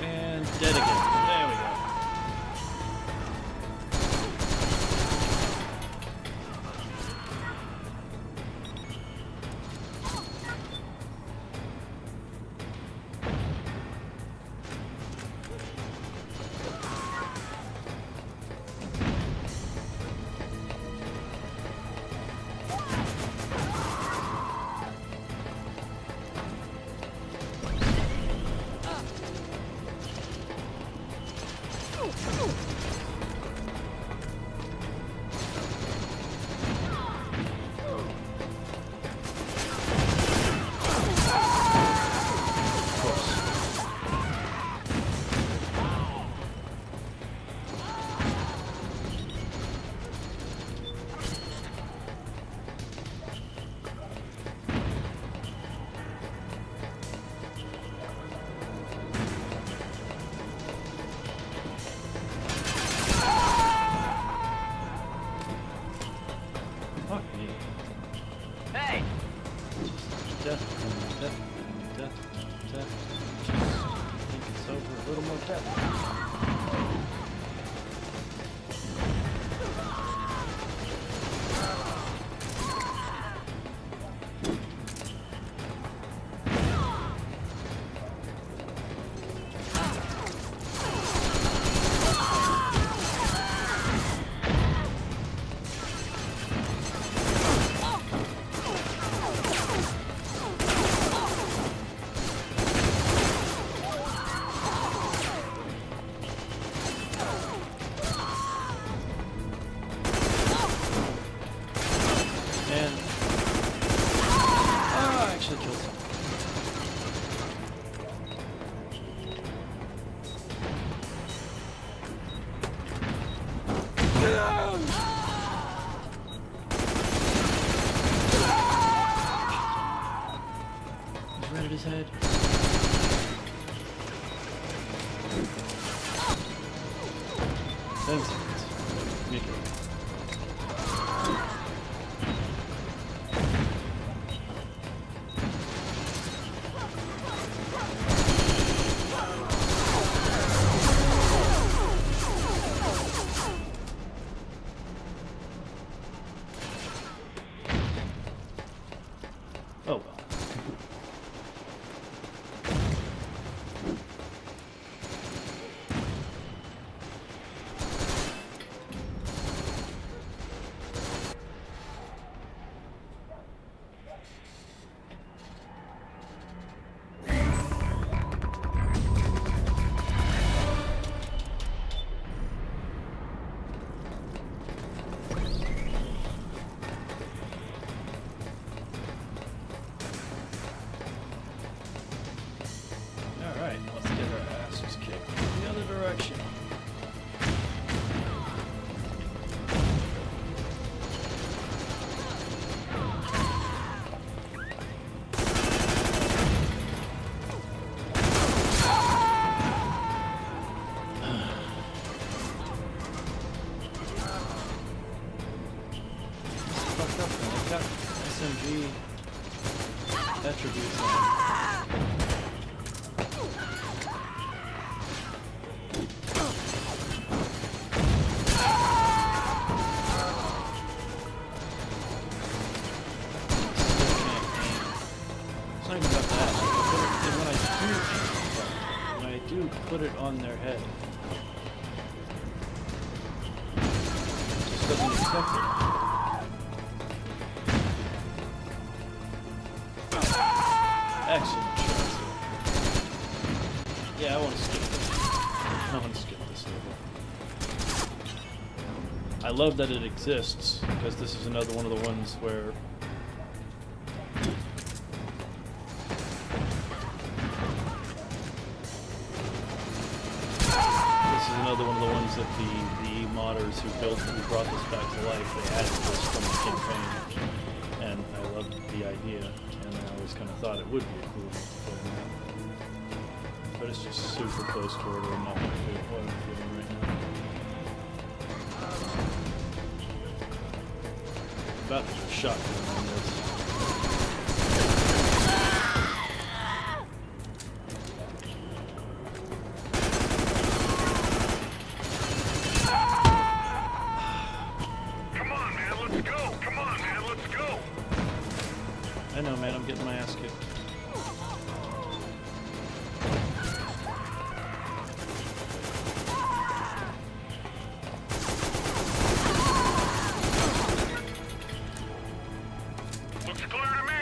And dead again. There we go. Hey! Death, death, death, death. I think it's over. A little more death. And I actually killed someone. He's right at his head. Thanks. Make it. Oh well. Alright, let's get our asses kicked in the other direction. Fucked up, man. I've got SMG attributes on. It's not even about that. When I do put it on their head, it just doesn't accept it. Excellent shots there. Yeah, I want to skip this. I want to skip this level. I love that it exists, because this is another one of the ones where is another one of the ones that the modders who brought this back to life, they added this from the campaign, and I loved the idea, and I always kind of thought it would be a cool multiplayer map. But it's just super close quarter and not what I'm feeling right now. About to get shotgun on this. I know, man, I'm getting my ass kicked. Looks clear to me.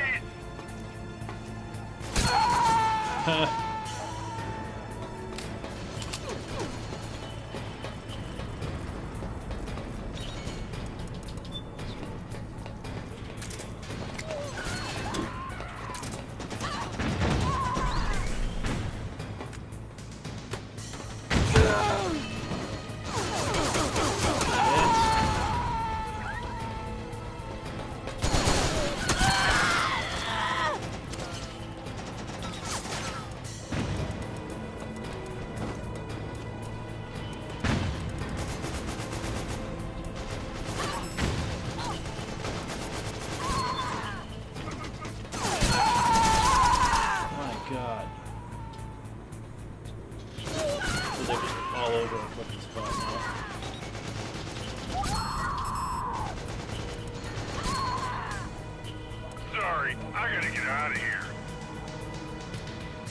Sorry, I gotta get out of here.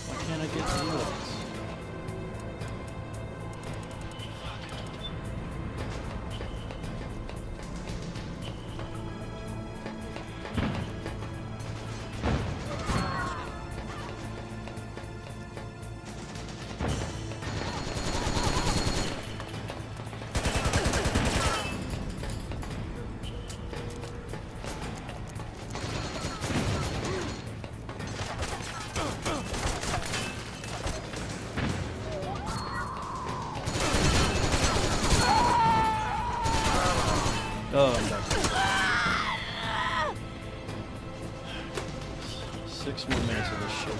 Why can't I get to you? Oh, I'm back. 6 more minutes of this shit.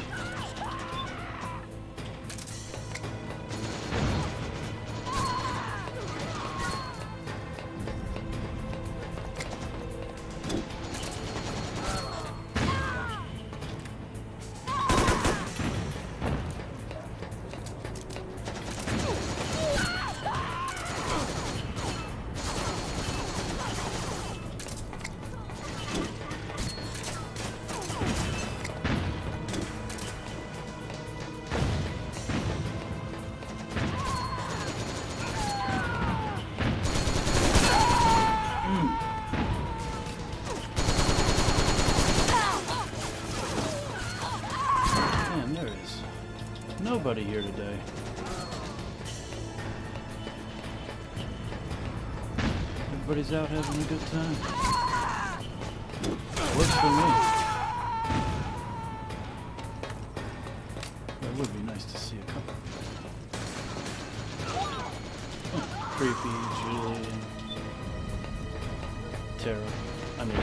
Nobody here today. Everybody's out having a good time. Works for me. It would be nice to see a couple. Oh, Creepy, Julian, Tara. I mean,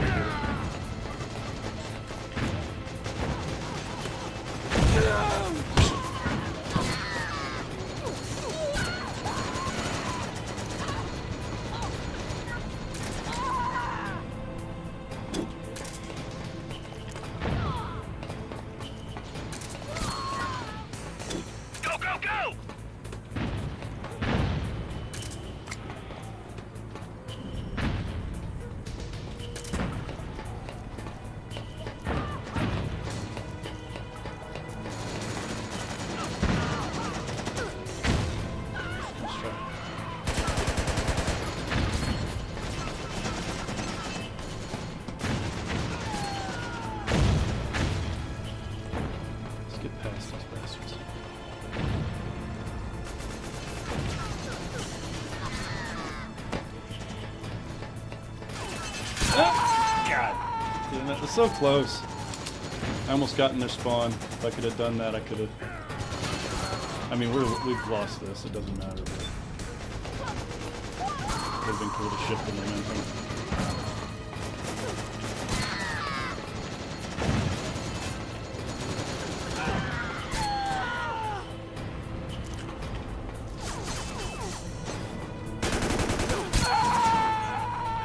that was so close. I almost got in their spawn. If I could have done that, I could have. I mean, we've lost this. It doesn't matter. But would have been cool to shift the momentum.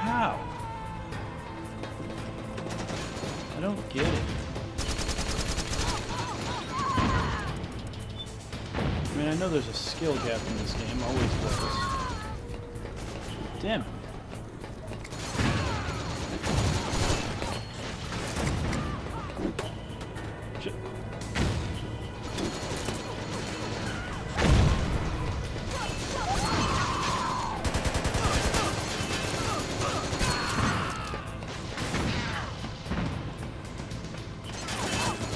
How? I don't get it. I mean, I know there's a skill gap in this game, always was. Damn it. Shit.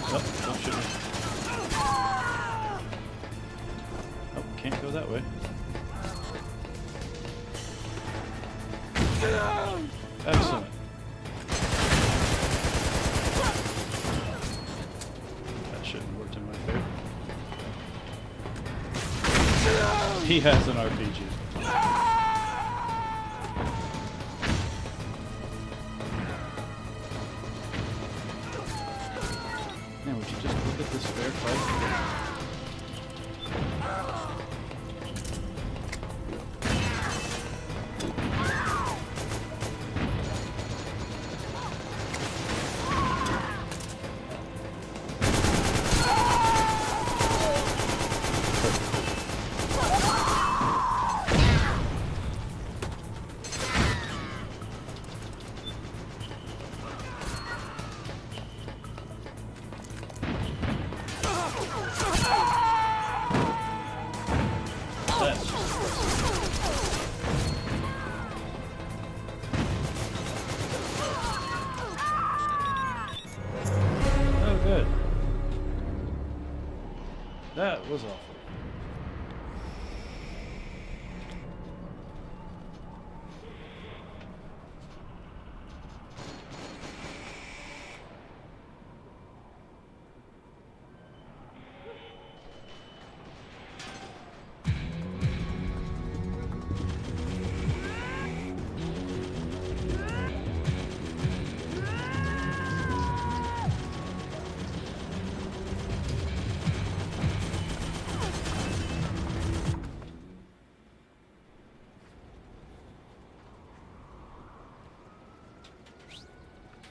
Oh, don't shoot me. Oh, can't go that way. Excellent. That shouldn't work in my favor. He has an RPG. Man, would you just look at this fair fight? Oh, good. That was awful.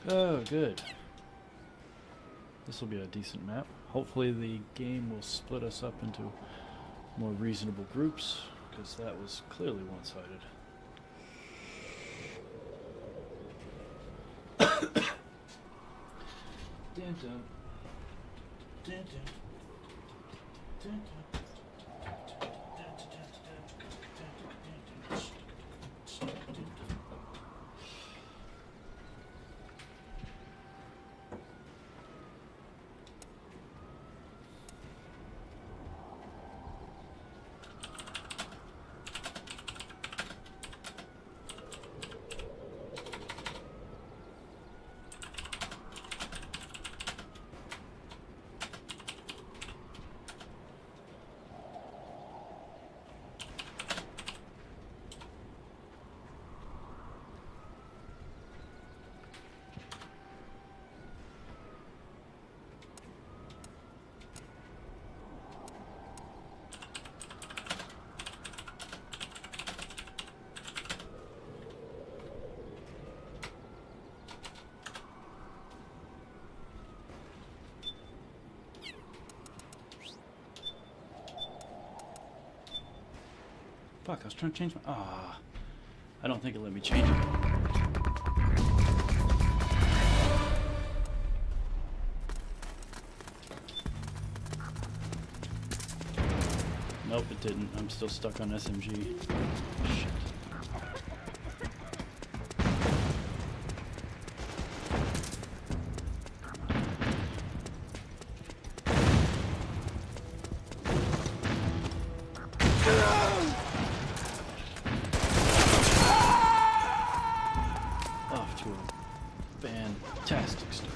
Oh, good. This will be a decent map. Hopefully the game will split us up into more reasonable groups, because that was clearly one-sided. Fuck, I was trying to change my... Ah, I don't think it let me change it. Nope, it didn't. I'm still stuck on SMG. Shit. Off to a fantastic start.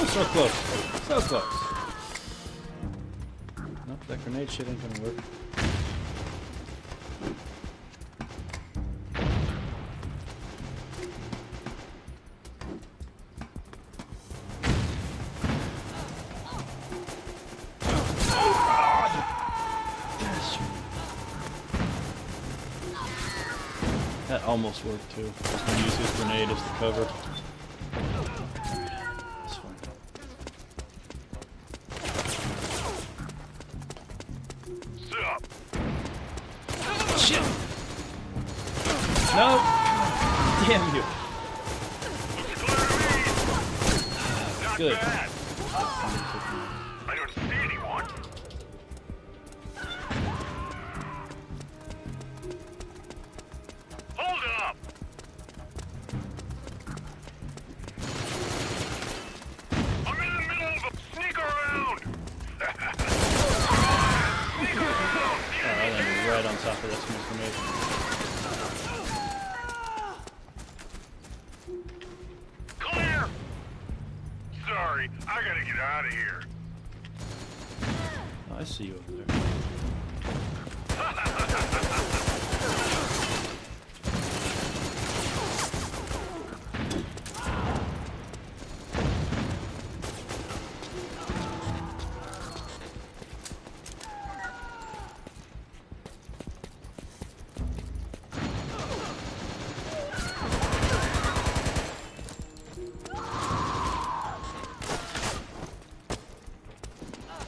Oh, so close. So close. Nope, that grenade shit ain't gonna work. That almost worked too. I was gonna use his grenade as the cover. That's fine. Sit up. Shit! No! Damn you! Not Good. bad. I don't see anyone. Hold up. I'm in the middle of a sneak around. Sneak around. Oh, I landed right on top of that smoke grenade. Clear. Sorry, I gotta get out of here. Oh, I see you over there.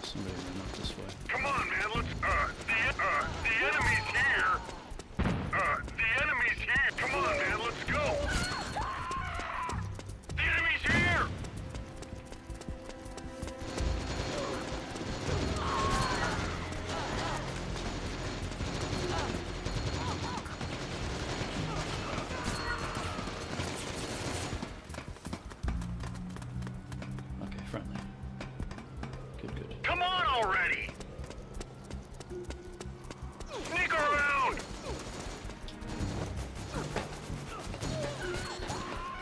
Somebody ran up this way. Come on, man. Let's. The enemy's here. The enemy's here. Come on, man. Let's go. The enemy's here. Okay, friendly. Good, good. Come on already. Sneak around.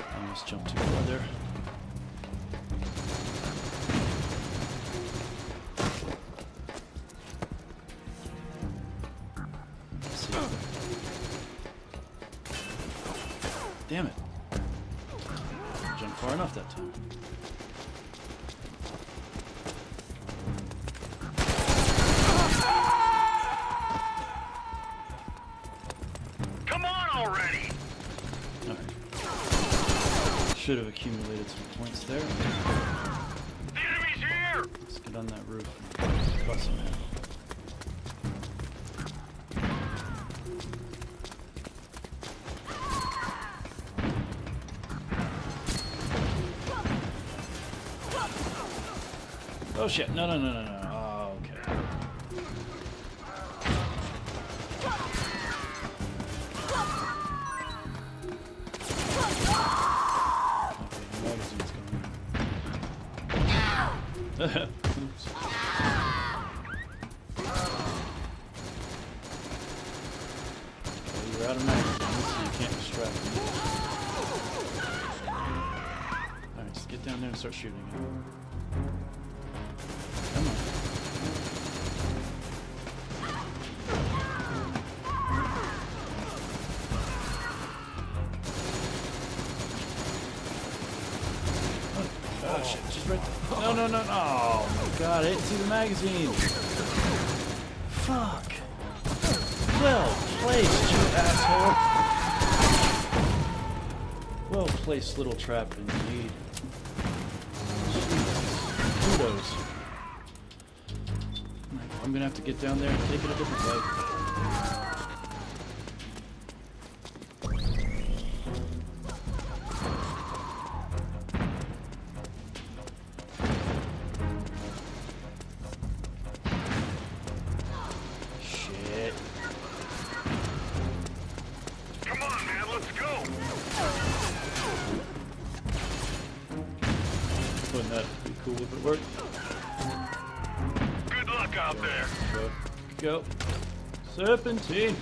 I almost jumped too far there. Let's see. Damn it. Jumped far enough that time. Come on already. Alright. Should have accumulated some points there. The enemy's here. Let's get on that roof and bust him in. Oh shit, no, no, no, no, no. Oh, okay. Okay, magazine's going. Oops. Well, you're out of magazines, so you can't distract me. Alright, just get down there and start shooting him. Come on. Oh shit, she's right there. No, no, no, no. Oh my god, I didn't see the magazine. Fuck. Well placed, you asshole. Well placed little trap indeed. Jeez. Kudos. I'm gonna have to get down there and take it a different way. Shit. Come on, man. Let's go. Wouldn't that be cool if it worked? Good luck out there. Go. Go. Serpentine.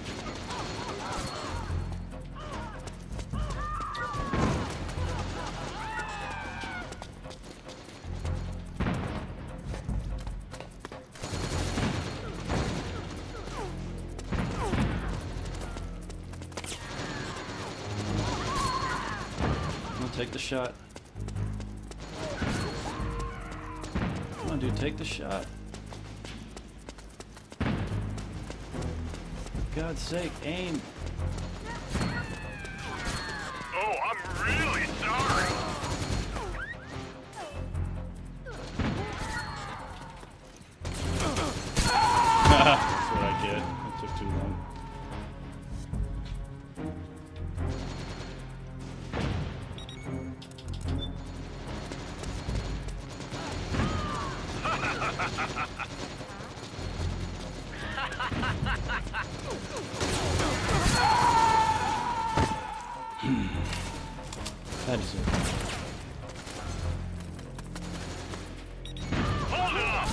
take the shot. Come on, dude, take the shot. For God's sake, aim. Oh, I'm really sorry. That's what I get. It took too long. That is it. Hold up!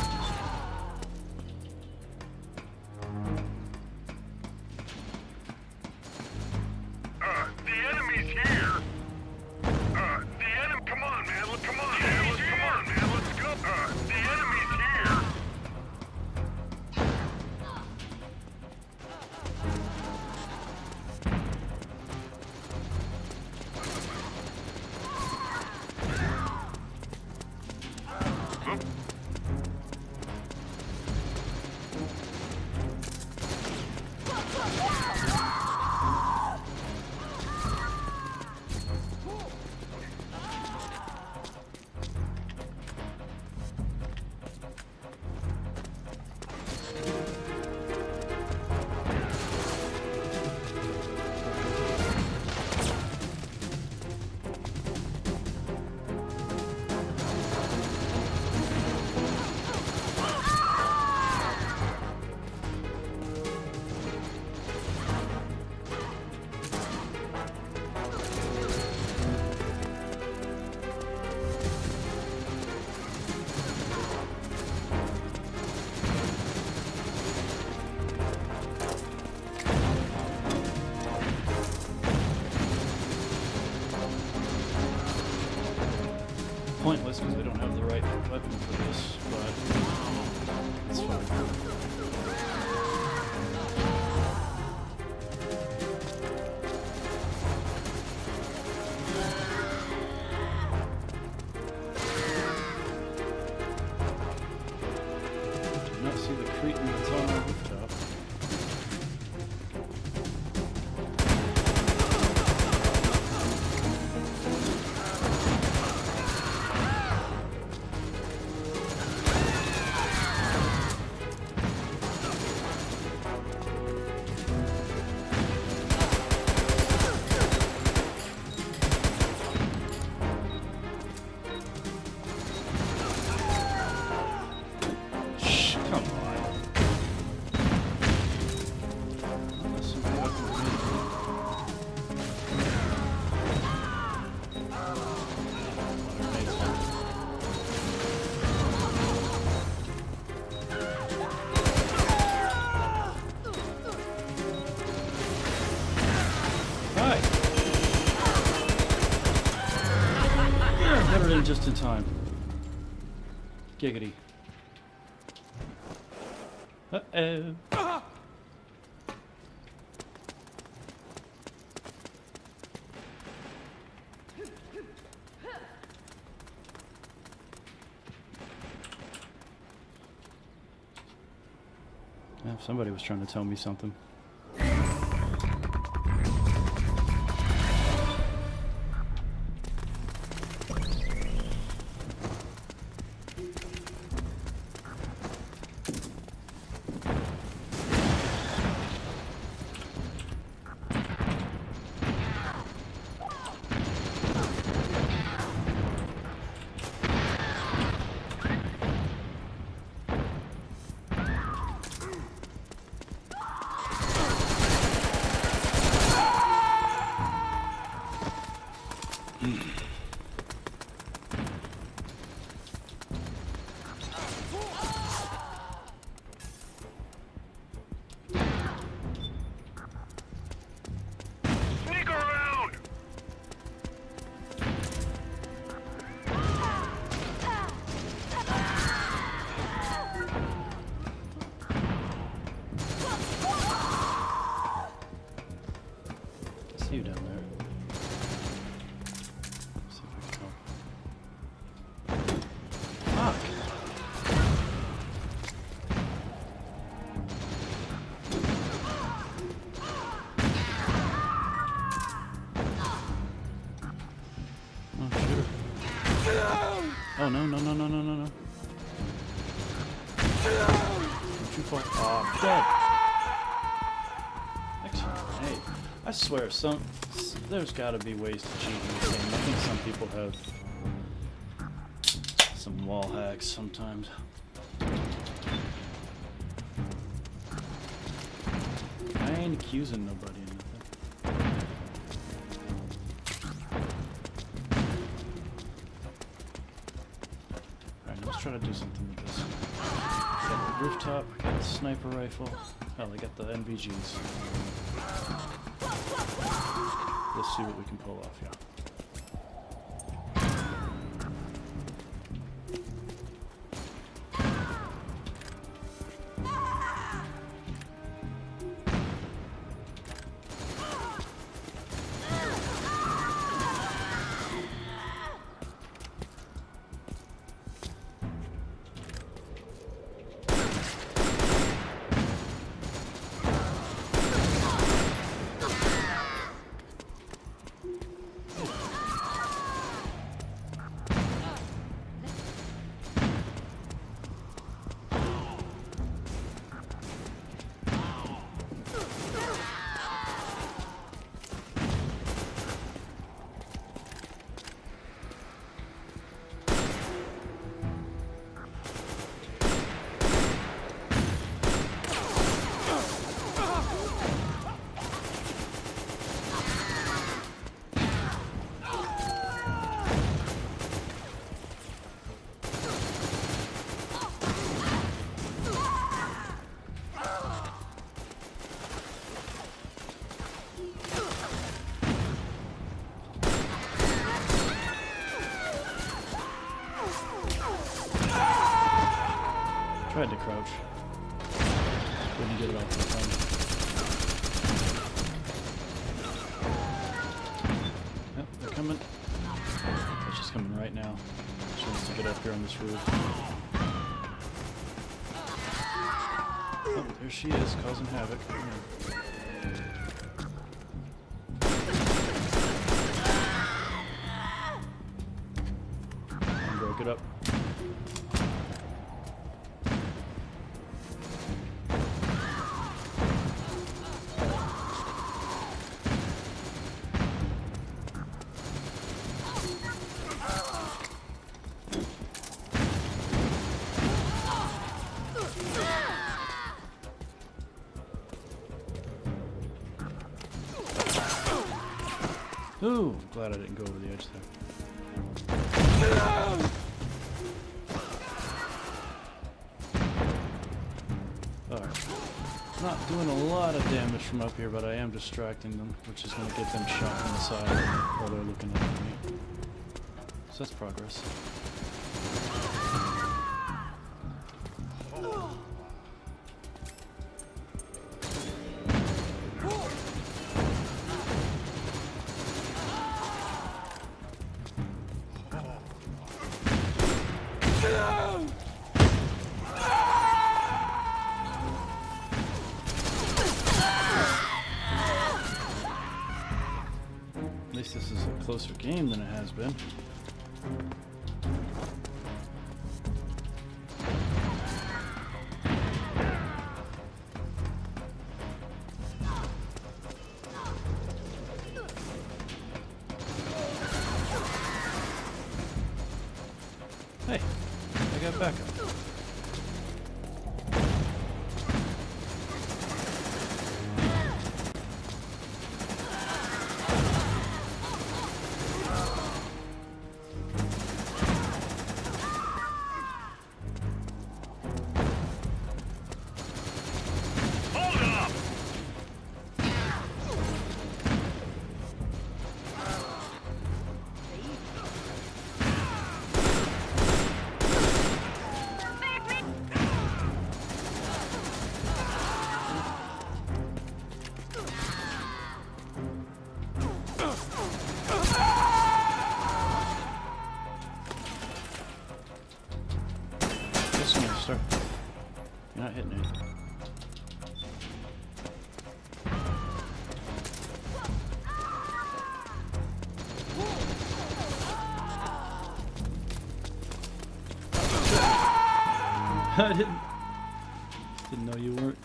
The enemy's here. The enemy. Come on, man. Come on, man. Come on, man. Let's go. The enemy's here. Pointless because we don't have the right weapon for this, but it's fine. Do not see the cretin that's on our rooftop. Just in time. Giggity. Uh-oh. Yeah, somebody was trying to tell me something. See you down there. See if Oh no, no, no, no, no, no, no. Don't you fall. Oh, I'm dead. Excellent. Hey, I swear, there's gotta be ways to cheat in this game. I think some people have some wall hacks sometimes. I ain't accusing nobody of nothing. Alright, let's try to do something with this. Got the rooftop, got the sniper rifle. Hell, I got the NVGs. Let's see what we can pull off, yeah. Tried to crouch. Couldn't get it off the phone. Yep, they're coming. They're just coming right now. She wants to get up here on this roof. Oh, there she is, causing havoc. And broke it up. Ooh, I'm glad I didn't go over the edge there. Alright. Not doing a lot of damage from up here, but I am distracting them, which is going to get them shot from the side while they're looking at me. So that's progress. At least this is a closer game than it has been. Hey, I got backup. Start. You're not hitting it. I didn't know you weren't.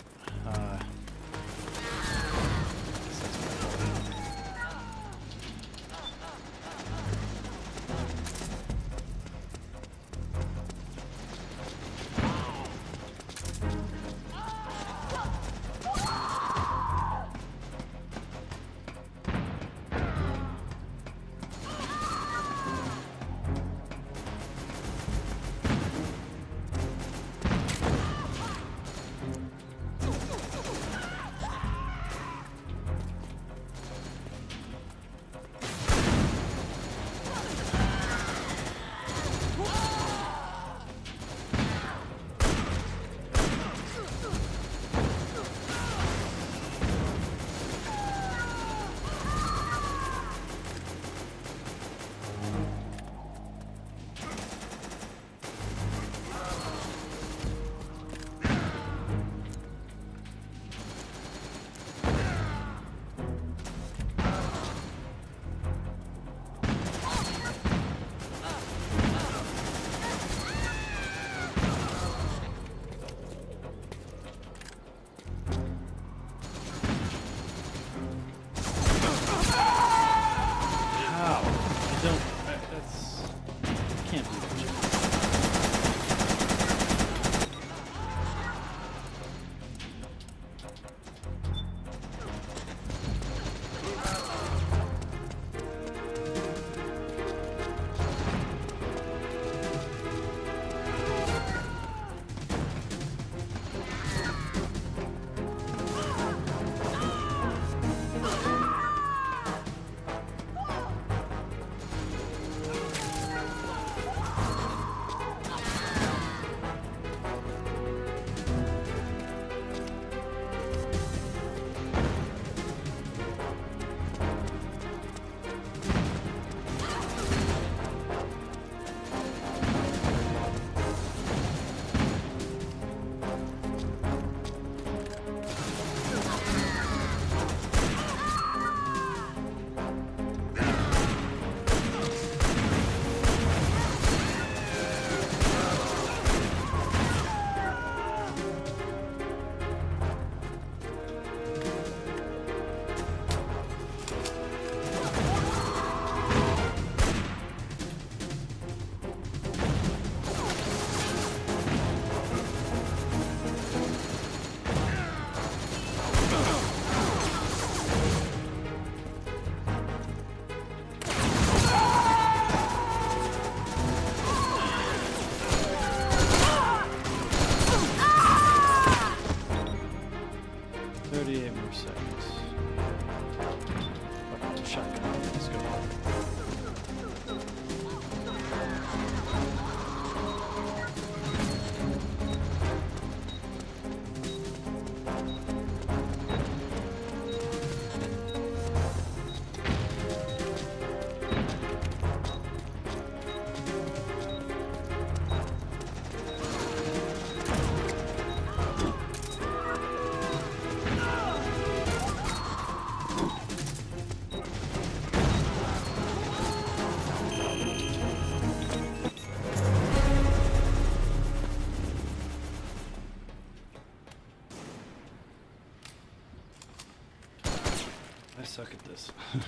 I suck at this. I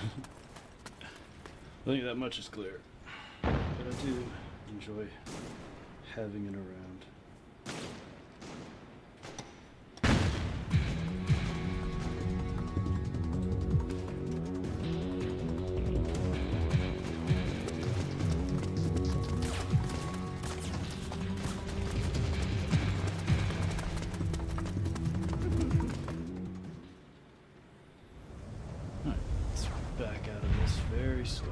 think that much is clear. But I do enjoy having it around. Back out of this very slowly.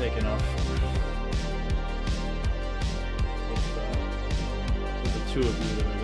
taken off. With the two of you that are